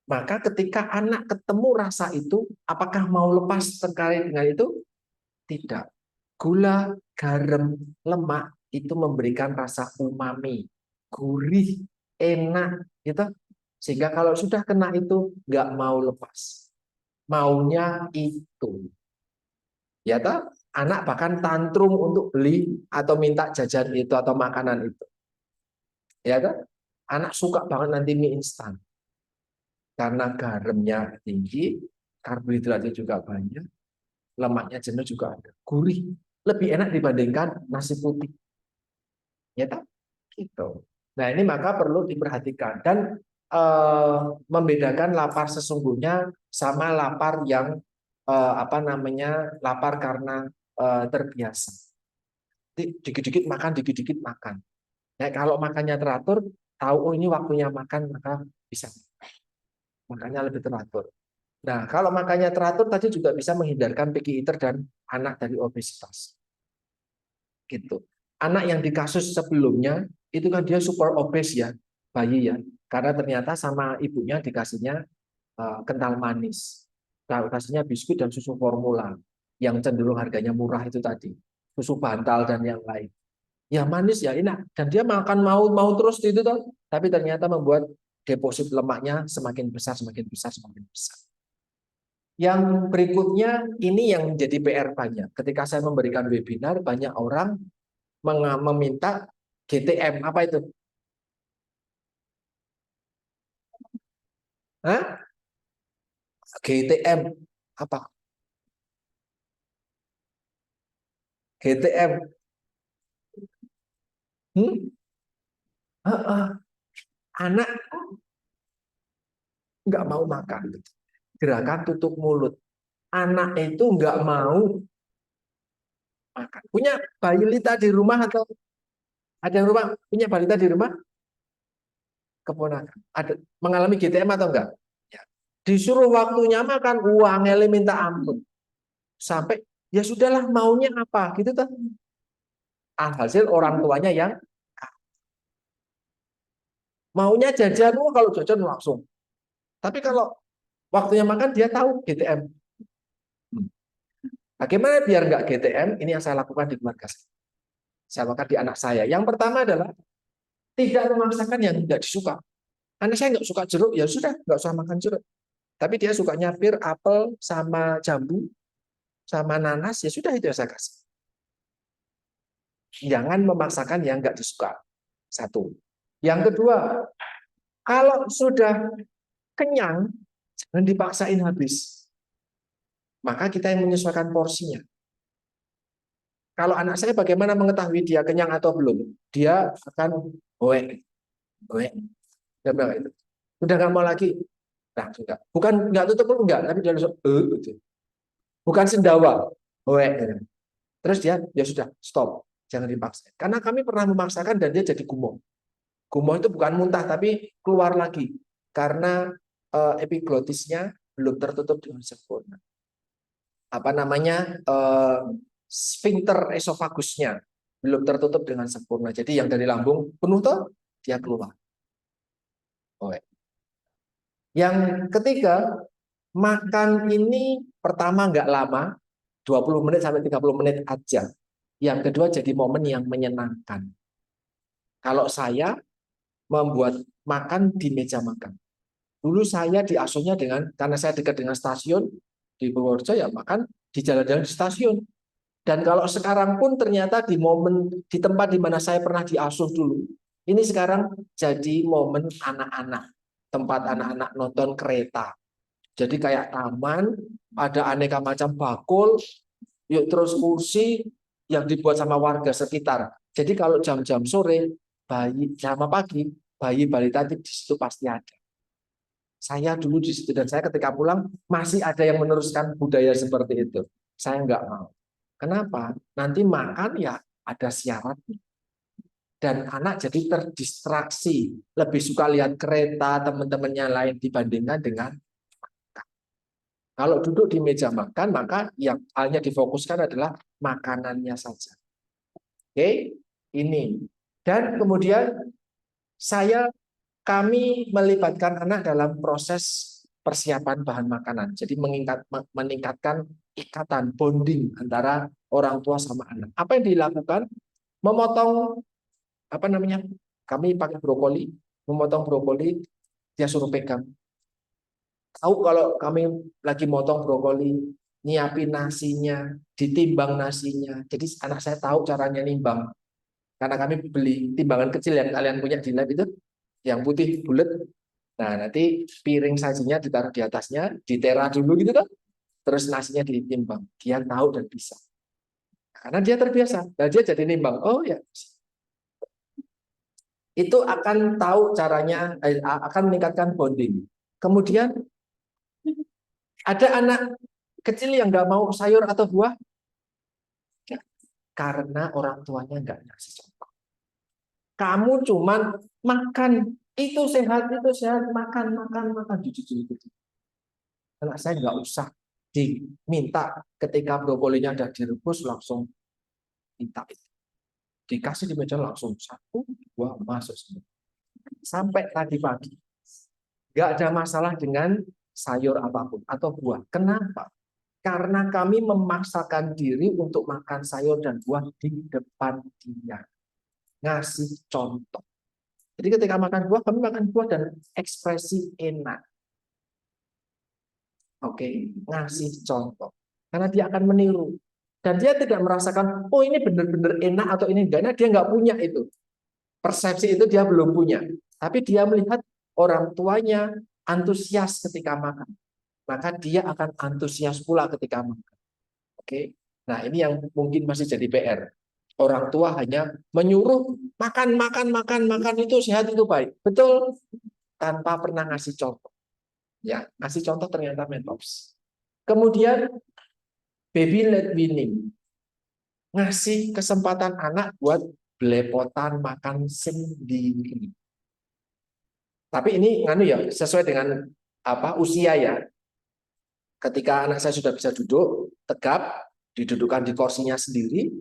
Maka ketika anak ketemu rasa itu, apakah mau lepas terkait dengan itu? Tidak. Gula, garam, lemak itu memberikan rasa umami, gurih, enak, gitu. Sehingga kalau sudah kena itu nggak mau lepas, maunya itu. Ya toh? Anak bahkan tantrum untuk beli atau minta jajan itu atau makanan itu. Ya toh? Anak suka banget nanti mie instan. Karena garamnya tinggi, karbohidratnya juga banyak, lemaknya jenuh juga ada. Gurih, lebih enak dibandingkan nasi putih. Ya tak? Gitu. Nah, ini maka perlu diperhatikan dan membedakan lapar sesungguhnya sama lapar yang apa namanya? Lapar karena terbiasa. Dikit-dikit makan, dikit-dikit makan. Nah, kalau makannya teratur, tahu oh ini waktunya makan, maka bisa. Makanya lebih teratur. Nah, kalau makannya teratur tadi juga bisa menghindarkan picky eater dan anak dari obesitas. Gitu. Anak yang di kasus sebelumnya itu kan dia super obes ya, bayi ya. Karena ternyata sama ibunya dikasihnya kental manis. Nah, kasihnya biskuit dan susu formula yang cenderung harganya murah itu tadi. Susu bantal dan yang lain. Ya manis ya enak dan dia makan mau terus itu tuh, tapi ternyata membuat deposit lemaknya semakin besar, semakin besar, semakin besar. Yang berikutnya ini yang menjadi PR banyak. Ketika saya memberikan webinar, banyak orang meminta GTM. Apa itu? Hah? GTM. Apa? GTM. Anak nggak mau makan. Gerakan tutup mulut. Anak itu nggak mau makan. Punya balita di rumah atau ada yang rumah punya balita di rumah? Keponakan. Ada mengalami GTM atau enggak? Ya. Disuruh waktunya makan, uangnya minta ampun. Sampai ya sudahlah maunya apa gitu tuh. Alhasil orang tuanya yang maunya jajan, kalau jajan langsung. Tapi kalau waktunya makan dia tahu GTM. Bagaimana biar nggak GTM? Ini yang saya lakukan di keluarga saya. Saya lakukan di anak saya. Yang pertama adalah tidak memaksakan yang nggak disuka. Anak saya nggak suka jeruk, ya sudah nggak usah makan jeruk. Tapi dia sukanya pir, apel, sama jambu, sama nanas, ya sudah itu yang saya kasih. Jangan memaksakan yang nggak disuka. Satu. Yang kedua, kalau sudah kenyang, jangan dipaksain habis. Maka kita yang menyesuaikan porsinya. Kalau anak saya bagaimana mengetahui dia kenyang atau belum? Dia akan goek, goek. Dia bilang itu. Udah nggak mau lagi. Nah, sudah. Bukan nggak tutup mulut enggak, tapi dia langsung gitu. Bukan sendawa. Goek. Terus dia ya sudah stop, jangan dipaksa. Karena kami pernah memaksakan dan dia jadi gumoh. Gumoh itu bukan muntah tapi keluar lagi karena epiglotisnya belum tertutup dengan sempurna. Apa namanya sphincter esofagusnya belum tertutup dengan sempurna. Jadi yang dari lambung penuh tuh dia keluar. Oke. Yang ketiga, makan ini pertama nggak lama, 20 menit sampai 30 menit aja. Yang kedua jadi momen yang menyenangkan. Kalau saya membuat makan di meja makan. Dulu saya diasuhnya dengan, karena saya dekat dengan stasiun di Purworejo, ya makan di jalan-jalan di stasiun. Dan kalau sekarang pun ternyata di momen, di tempat di mana saya pernah diasuh dulu, ini sekarang jadi momen anak-anak, tempat anak-anak nonton kereta. Jadi kayak taman, ada aneka macam bakul, yuk terus kursi, yang dibuat sama warga sekitar. Jadi kalau jam-jam sore, bayi sama pagi, bayi balita di situ pasti ada. Saya dulu di situ dan saya ketika pulang masih ada yang meneruskan budaya seperti itu. Saya nggak mau. Kenapa? Nanti makan ya ada syaratnya. Dan anak jadi terdistraksi. Lebih suka lihat kereta, teman-temannya lain dibandingkan dengan kalau duduk di meja makan, maka yang hanya difokuskan adalah makanannya saja. Oke, ini. Dan kemudian kami melibatkan anak dalam proses persiapan bahan makanan. Jadi meningkatkan ikatan bonding antara orang tua sama anak. Apa yang dilakukan? Memotong apa namanya? Kami pakai brokoli, memotong brokoli, dia suruh pegang. Tahu kalau kami lagi motong brokoli, nyiapin nasinya, ditimbang nasinya. Jadi anak saya tahu caranya nimbang. Karena kami beli timbangan kecil yang kalian punya di lab itu, yang putih bulat. Nah, nanti piring sajinya ditaruh di atasnya, ditera dulu gitu kan. Terus nasinya ditimbang. Dia tahu dan bisa. Karena dia terbiasa. Dan dia jadi nimbang. Oh ya. Itu akan tahu caranya, akan meningkatkan bonding. Kemudian ada anak kecil yang nggak mau sayur atau buah karena orang tuanya nggak ngasih contoh. Kamu cuman makan, itu sehat, makan, makan, makan, jujur. Anak saya nggak usah diminta ketika brokolinya ada direbus langsung minta itu. Dikasih di meja langsung satu, dua, masuk semua. Sampai tadi pagi. Nggak ada masalah dengan sayur apapun atau buah. Kenapa? Karena kami memaksakan diri untuk makan sayur dan buah di depan dia. Ngasih contoh. Jadi ketika makan buah, kami makan buah dan ekspresi enak. Oke, ngasih contoh. Karena dia akan meniru. Dan dia tidak merasakan, oh ini benar-benar enak atau ini enggak enak. Dia nggak punya itu. Persepsi itu dia belum punya. Tapi dia melihat orang tuanya antusias ketika makan. Maka dia akan antusias pula ketika makan. Oke. Nah, ini yang mungkin masih jadi PR. Orang tua hanya menyuruh makan, makan, makan, makan itu sehat itu baik. Betul, tanpa pernah ngasih contoh. Ya, ngasih contoh ternyata metops. Kemudian baby led weaning. Ngasih kesempatan anak buat belepotan makan sendiri. Tapi ini nganu ya, sesuai dengan apa usia ya. Ketika anak saya sudah bisa duduk tegap, didudukkan di kursinya sendiri,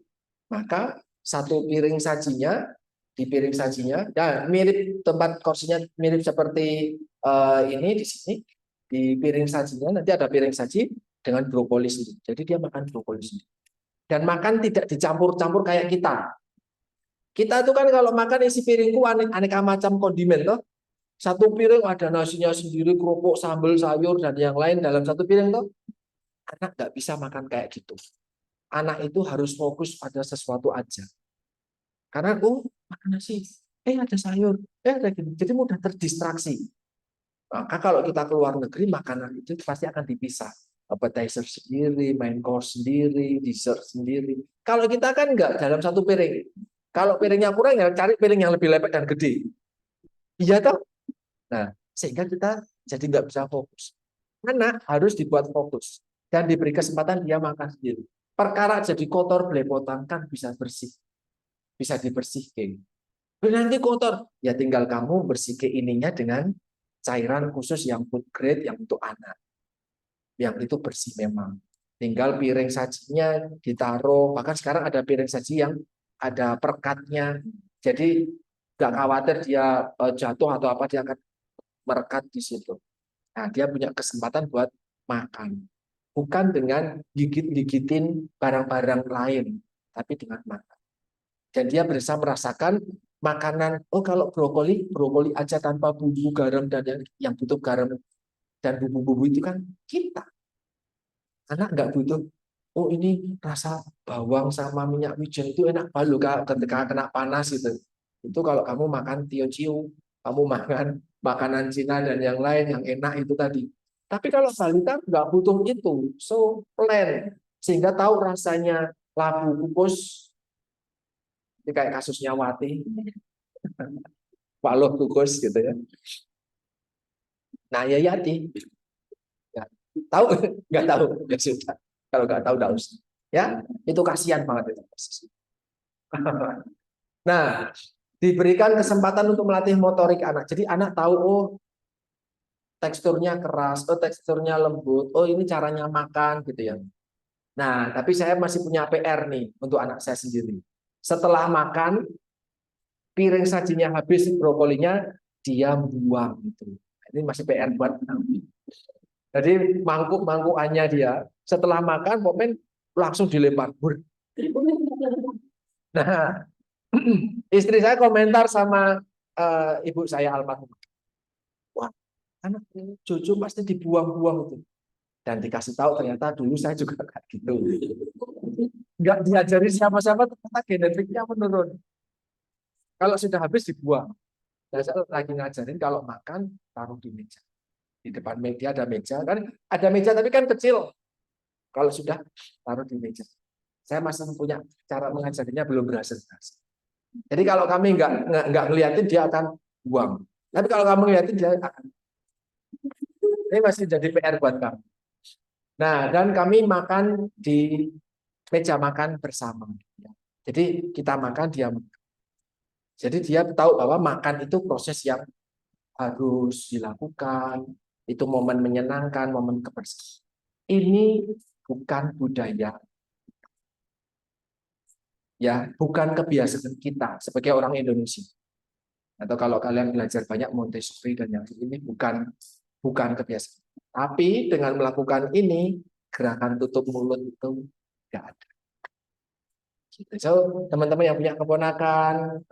maka satu piring sajinya di piring sajinya, ya mirip tempat kursinya mirip seperti ini di sini di piring sajinya nanti ada piring saji dengan brokoli sendiri. Jadi dia makan brokoli sendiri. Dan makan tidak dicampur-campur kayak kita. Kita itu kan kalau makan isi piringku aneka macam kondimen toh. Satu piring ada nasinya sendiri, kerupuk, sambal, sayur dan yang lain dalam satu piring toh. Anak nggak bisa makan kayak gitu. Anak itu harus fokus pada sesuatu aja. Karena makan nasi, ada sayur, ada gini. Jadi mudah terdistraksi. Maka kalau kita keluar negeri, makanan itu pasti akan dipisah. Appetizer sendiri, main course sendiri, dessert sendiri. Kalau kita kan enggak dalam satu piring. Kalau piringnya kurang, ya cari piring yang lebih lebar dan gede. Iya toh? Nah, sehingga kita jadi nggak bisa fokus. Anak harus dibuat fokus dan diberi kesempatan dia makan sendiri. Perkara jadi kotor belepotan kan bisa bersih, bisa dibersihkan. Nanti kotor, ya tinggal kamu bersihkan ininya dengan cairan khusus yang food grade yang untuk anak. Yang itu bersih memang. Tinggal piring sajinya ditaruh, bahkan sekarang ada piring saji yang ada perekatnya. Jadi nggak khawatir dia jatuh atau apa, dia akan merekat di situ. Nah, dia punya kesempatan buat makan. Bukan dengan gigit-gigitin barang-barang lain, tapi dengan makan. Dan dia bisa merasakan makanan, kalau brokoli, brokoli aja tanpa bumbu garam dan yang butuh garam dan bumbu-bumbu itu kan kita. Anak nggak butuh, ini rasa bawang sama minyak wijen itu enak banget ketika kena panas gitu. Itu kalau kamu makan tio-ciu, kamu makan makanan Cina dan yang lain yang enak itu tadi. Tapi kalau balita nggak butuh itu, so plain sehingga tahu rasanya labu kukus, ini kayak kasusnya Wati, Waluh kukus gitu ya. Nah, Yayati, ya, tahu nggak tahu ya sudah. Kalau nggak tahu nggak usah. Ya, itu kasihan banget itu. Nah, diberikan kesempatan untuk melatih motorik anak. Jadi anak tahu, oh teksturnya keras, oh teksturnya lembut, oh ini caranya makan gitu ya. Nah, tapi saya masih punya PR nih untuk anak saya sendiri. Setelah makan, piring sajinya habis, brokolinya dia buang gitu. Ini masih PR buat kami. Jadi mangkuk-mangkukannya dia setelah makan momen langsung dilempar. Nah, istri saya komentar sama ibu saya almarhum. Wah, anak cucu pasti dibuang-buang itu. Dan dikasih tahu ternyata dulu saya juga kayak gitu. Nggak diajari siapa-siapa, ternyata genetiknya menurun. Kalau sudah habis dibuang. Nah, saya lagi ngajarin kalau makan taruh di meja. Di depan meja ada meja kan, ada meja tapi kan kecil. Kalau sudah taruh di meja. Saya masih punya cara mengajarinya belum berhasil. Jadi kalau kami nggak ngeliatin dia akan buang. Tapi kalau kamu ngeliatin dia akan. Ini masih jadi PR buat kami. Nah, dan kami makan di meja makan bersama. Jadi kita makan dia. Jadi dia tahu bahwa makan itu proses yang harus dilakukan. Itu momen menyenangkan, momen kebersamaan. Ini bukan budaya, ya, bukan kebiasaan kita sebagai orang Indonesia. Atau kalau kalian belajar banyak Montessori dan yang ini bukan kebiasaan. Tapi dengan melakukan ini, gerakan tutup mulut itu tidak ada. So, teman-teman yang punya keponakan,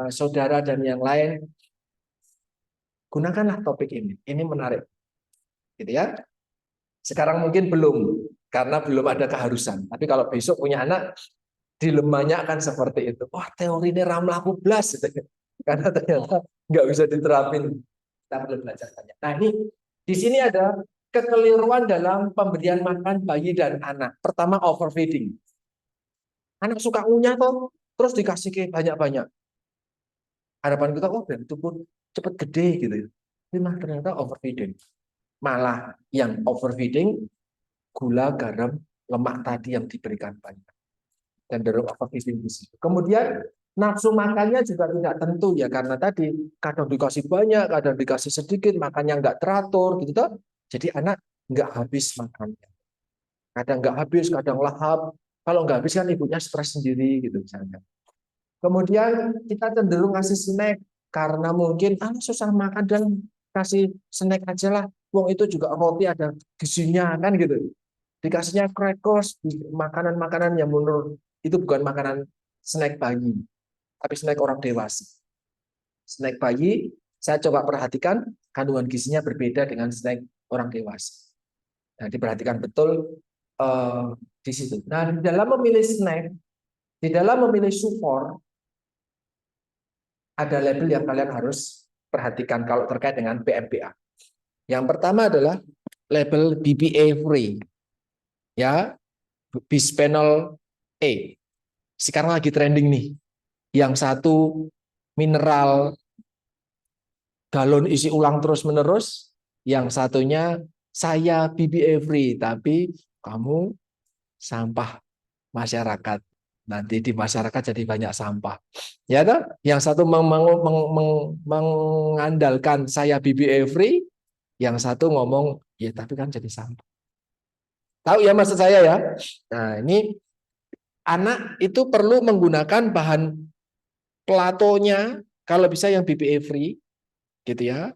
saudara dan yang lain, gunakanlah topik ini. Ini menarik, gitu ya. Sekarang mungkin belum, karena belum ada keharusan. Tapi kalau besok punya anak, dilemanya akan seperti itu. Wah, teori ini ramlaku blas, gitu. Karena ternyata nggak bisa diterapin. Kita belum belajar banyak. Nah, ini di sini ada kekeliruan dalam pemberian makan bayi dan anak. Pertama, overfeeding. Anak suka ngunyah toh, terus dikasih ke banyak-banyak. Harapan kita, oh itu pun cepat gede gitu. Tapi ternyata overfeeding. Malah yang overfeeding, gula, garam, lemak tadi yang diberikan banyak. Dan dorong overfeeding di situ. Kemudian nafsu makannya juga tidak tentu ya, karena tadi kadang dikasih banyak, kadang dikasih sedikit, makannya nggak teratur gitu toh. Jadi anak nggak habis makannya. Kadang nggak habis, kadang lahap. Kalau nggak habis kan ibunya stres sendiri gitu misalnya. Kemudian kita cenderung ngasih snack karena mungkin susah makan dan kasih snack aja lah. Wong itu juga roti ada gizinya kan gitu. Dikasihnya crackers, makanan-makanan yang menurut itu bukan makanan snack bayi, tapi snack orang dewasa. Snack bayi saya coba perhatikan kandungan gizinya berbeda dengan snack orang dewasa. Nah, diperhatikan betul di situ. Nah, di dalam memilih snack, di dalam memilih sufor, ada label yang kalian harus perhatikan kalau terkait dengan PMBA. Yang pertama adalah label BPA free. Ya, bisphenol A. Sekarang lagi trending nih. Yang satu mineral galon isi ulang terus-menerus, yang satunya saya BPA free, tapi kamu sampah masyarakat. Nanti di masyarakat jadi banyak sampah. Ya toh? Yang satu mengandalkan saya BPA free, yang satu ngomong ya tapi kan jadi sampah. Tahu ya maksud saya ya? Nah, ini anak itu perlu menggunakan bahan platonya kalau bisa yang BPA free gitu ya.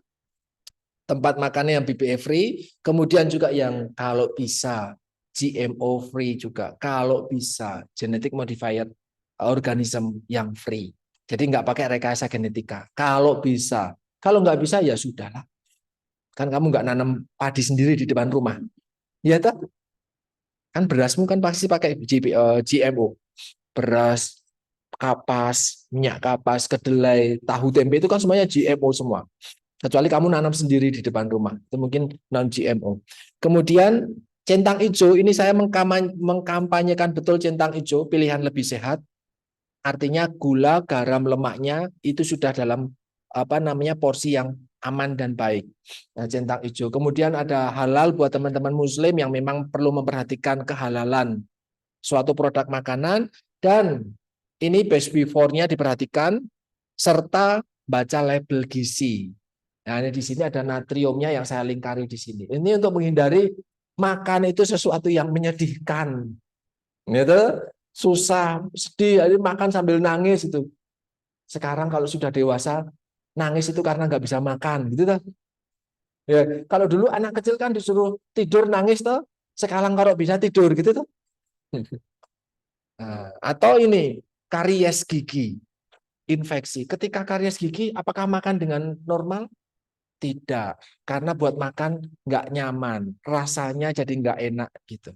Tempat makannya yang BPA free, kemudian juga yang kalau bisa GMO free juga, kalau bisa genetic modified organism yang free. Jadi nggak pakai rekayasa genetika. Kalau bisa, kalau nggak bisa ya sudahlah. Kan kamu nggak nanam padi sendiri di depan rumah, ya toh? Kan berasmu kan pasti pakai GMO, beras kapas, minyak kapas, kedelai, tahu tempe itu kan semuanya GMO semua. Kecuali kamu nanam sendiri di depan rumah, itu mungkin non GMO. Kemudian Centang hijau ini saya mengkampanyekan betul centang hijau, pilihan lebih sehat. Artinya gula, garam, lemaknya itu sudah dalam porsi yang aman dan baik. Nah, centang hijau. Kemudian ada halal buat teman-teman muslim yang memang perlu memperhatikan kehalalan suatu produk makanan, dan ini best before-nya diperhatikan serta baca label gizi. Nah, ini di sini ada natriumnya yang saya lingkari di sini. Ini untuk menghindari makan itu sesuatu yang menyedihkan. Gitu. Susah, sedih, makan sambil nangis itu. Sekarang kalau sudah dewasa, nangis itu karena nggak bisa makan, gitu toh. Ya, kalau dulu anak kecil kan disuruh tidur nangis toh. Sekarang kalau bisa tidur gitu toh. Nah, atau ini karies gigi, infeksi. Ketika karies gigi, apakah makan dengan normal? Tidak, karena buat makan nggak nyaman, rasanya jadi nggak enak gitu.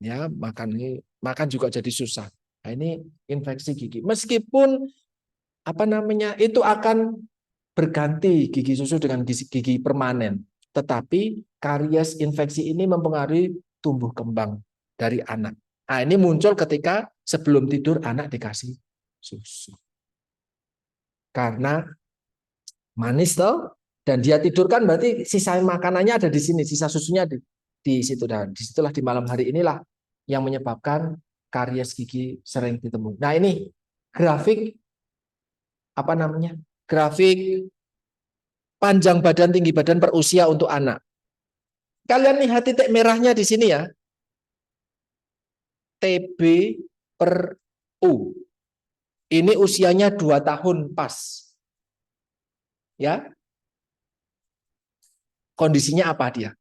Ya, makan juga jadi susah. Nah, ini infeksi gigi. Meskipun itu akan berganti gigi susu dengan gigi permanen, tetapi karies infeksi ini mempengaruhi tumbuh kembang dari anak. Nah, ini muncul ketika sebelum tidur anak dikasih susu. Karena manis toh, dan dia tidur kan berarti sisa makanannya ada di sini, sisa susunya di situ, dan disitulah di malam hari inilah yang menyebabkan karies gigi sering ditemui. Nah, ini grafik grafik panjang badan tinggi badan per usia untuk anak. Kalian lihat titik merahnya di sini ya, TB per U. Ini usianya 2 tahun pas. Ya. Kondisinya apa dia?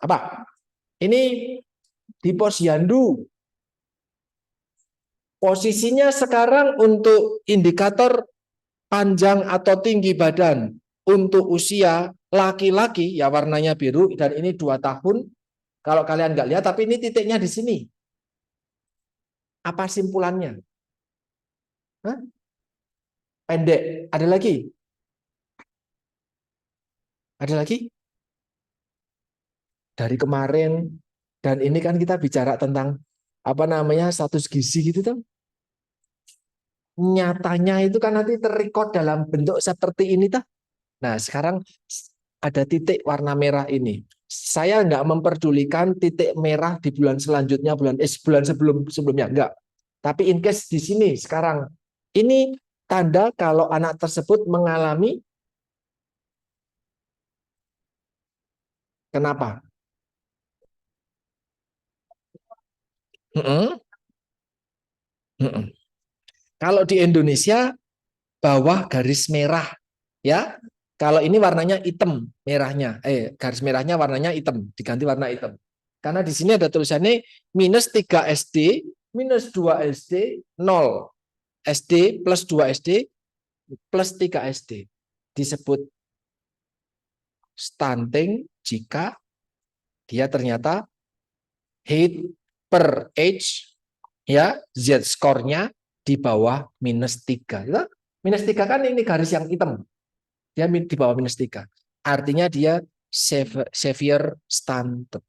Apa? Ini di posyandu. Posisinya sekarang untuk indikator panjang atau tinggi badan untuk usia laki-laki ya warnanya biru, dan ini 2 tahun. Kalau kalian nggak lihat, tapi ini titiknya di sini. Apa simpulannya? Hah? Pendek. Ada lagi? Ada lagi? Dari kemarin, dan ini kan kita bicara tentang status gizi gitu tuh. Nyatanya itu kan nanti terrecord dalam bentuk seperti ini tuh. Nah, sekarang ada titik warna merah ini. Saya nggak memperdulikan titik merah di bulan selanjutnya, bulan sebelumnya enggak. Tapi in case di sini sekarang ini tanda kalau anak tersebut mengalami kenapa? Kalau di Indonesia bawah garis merah ya. Kalau ini warnanya hitam, merahnya. Garis merahnya warnanya hitam, diganti warna hitam. Karena di sini ada tulisannya -3 SD, -2 SD, 0 SD plus 2 SD plus 3 SD. Disebut stunting jika dia ternyata height per age ya, Z score-nya di bawah -3. Ya, -3 kan ini garis yang hitam. Dia di bawah -3. Artinya dia severe stunted.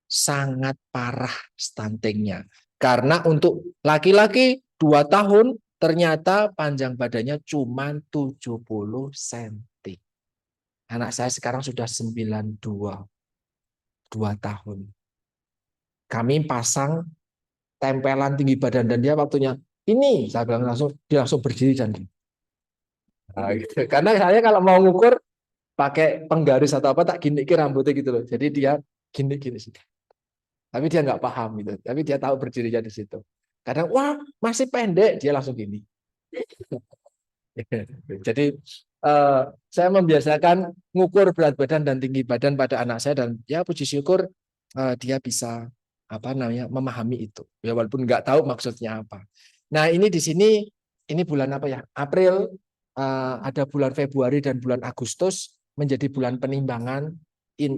Sangat parah stuntingnya. Karena untuk laki-laki 2 tahun ternyata panjang badannya cuma 70 cm. Anak saya sekarang sudah 92, 2 tahun. Kami pasang tempelan tinggi badan dan dia waktunya ini saya bilang dia langsung berdiri dan nah, gitu. Karena saya kalau mau ngukur pakai penggaris atau apa tak gini rambutnya gitu loh. Jadi dia gini sih. Tapi dia nggak paham gitu. Tapi dia tahu berdirinya di situ. Kadang wah masih pendek dia langsung gini. Jadi saya membiasakan ngukur berat badan dan tinggi badan pada anak saya, dan ya puji syukur dia bisa memahami itu. Ya walaupun nggak tahu maksudnya apa. Nah, ini di sini ini bulan apa ya? April, ada bulan Februari dan bulan Agustus menjadi bulan penimbangan.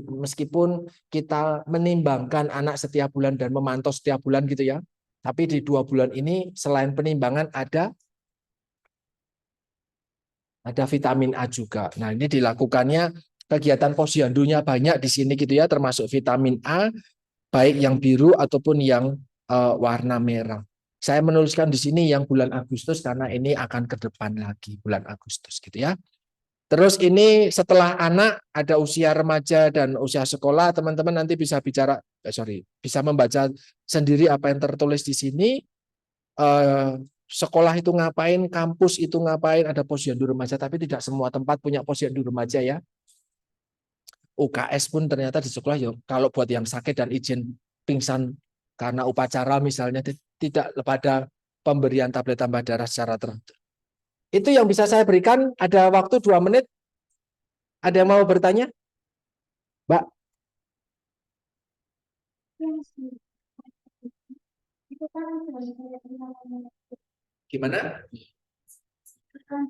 Meskipun kita menimbangkan anak setiap bulan dan memantau setiap bulan gitu ya. Tapi di 2 bulan ini selain penimbangan ada Ada vitamin A juga. Nah, ini dilakukannya kegiatan posyandunya banyak di sini gitu ya, termasuk vitamin A, baik yang biru ataupun yang warna merah. Saya menuliskan di sini yang bulan Agustus karena ini akan ke depan lagi bulan Agustus gitu ya. Terus ini setelah anak ada usia remaja dan usia sekolah, teman-teman nanti bisa bisa membaca sendiri apa yang tertulis di sini. Sekolah itu ngapain, kampus itu ngapain, ada posyandu remaja, tapi tidak semua tempat punya posyandu remaja ya. UKS pun ternyata di sekolah ya, kalau buat yang sakit dan izin pingsan karena upacara misalnya, tidak pada pemberian tablet tambah darah secara tertentu. Itu yang bisa saya berikan. Ada waktu 2 menit. Ada yang mau bertanya? Mbak? Itu kan kayak Gimana? kan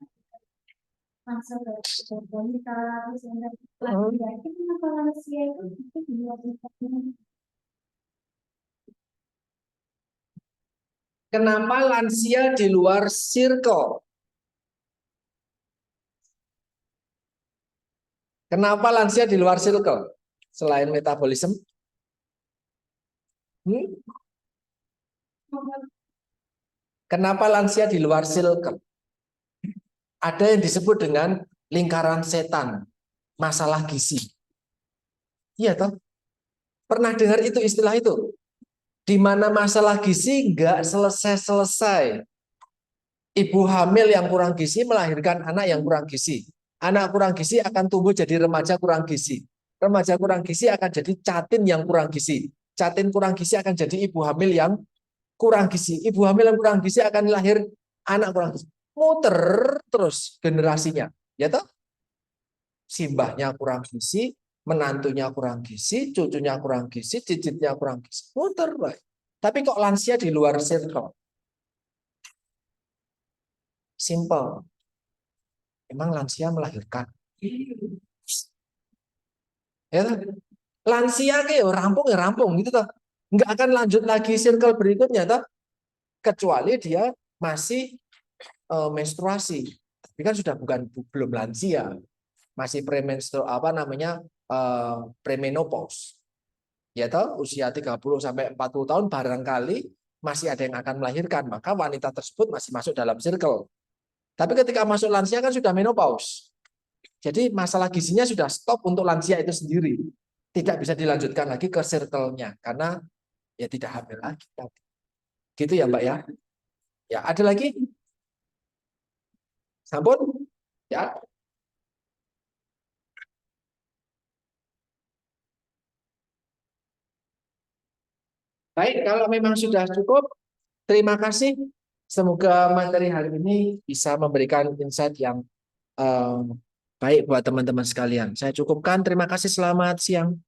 masa wanita terus yang laki-laki kenapa lansia itu dilakukan. Kenapa lansia di luar circle? Kenapa lansia di luar circle? Selain metabolisme? Kenapa lansia di luar circle? Ada yang disebut dengan lingkaran setan, masalah gizi. Iya toh? Pernah dengar itu istilah itu? Di mana masalah gizi nggak selesai-selesai. Ibu hamil yang kurang gizi melahirkan anak yang kurang gizi. Anak kurang gizi akan tumbuh jadi remaja kurang gizi. Remaja kurang gizi akan jadi catin yang kurang gizi. Catin kurang gizi akan jadi ibu hamil yang kurang gizi. Ibu hamil yang kurang gizi akan lahir anak kurang gizi. Muter terus generasinya. Ya toh? Simbahnya kurang gizi, menantunya kurang gizi, cucunya kurang gizi, cicitnya kurang gizi. Muter, baik. Tapi kok lansia di luar circle? Simple. Emang lansia melahirkan. Ya, lansia kayak rampung ya rampung gitu toh. Nggak akan lanjut lagi circle berikutnya toh, kecuali dia masih menstruasi. Tapi kan sudah belum lansia, masih premenstru apa namanya premenopause. Ya toh, usia 30 sampai 40 tahun barangkali masih ada yang akan melahirkan, maka wanita tersebut masih masuk dalam circle. Tapi ketika masuk lansia kan sudah menopause. Jadi masalah gizinya sudah stop untuk lansia itu sendiri. Tidak bisa dilanjutkan lagi ke circle-nya karena ya tidak hamil lagi. Gitu ya, Mbak ya. Ya, ada lagi? Sampun? Ya. Baik, kalau memang sudah cukup, terima kasih. Semoga materi hari ini bisa memberikan insight yang baik buat teman-teman sekalian. Saya cukupkan. Terima kasih. Selamat siang.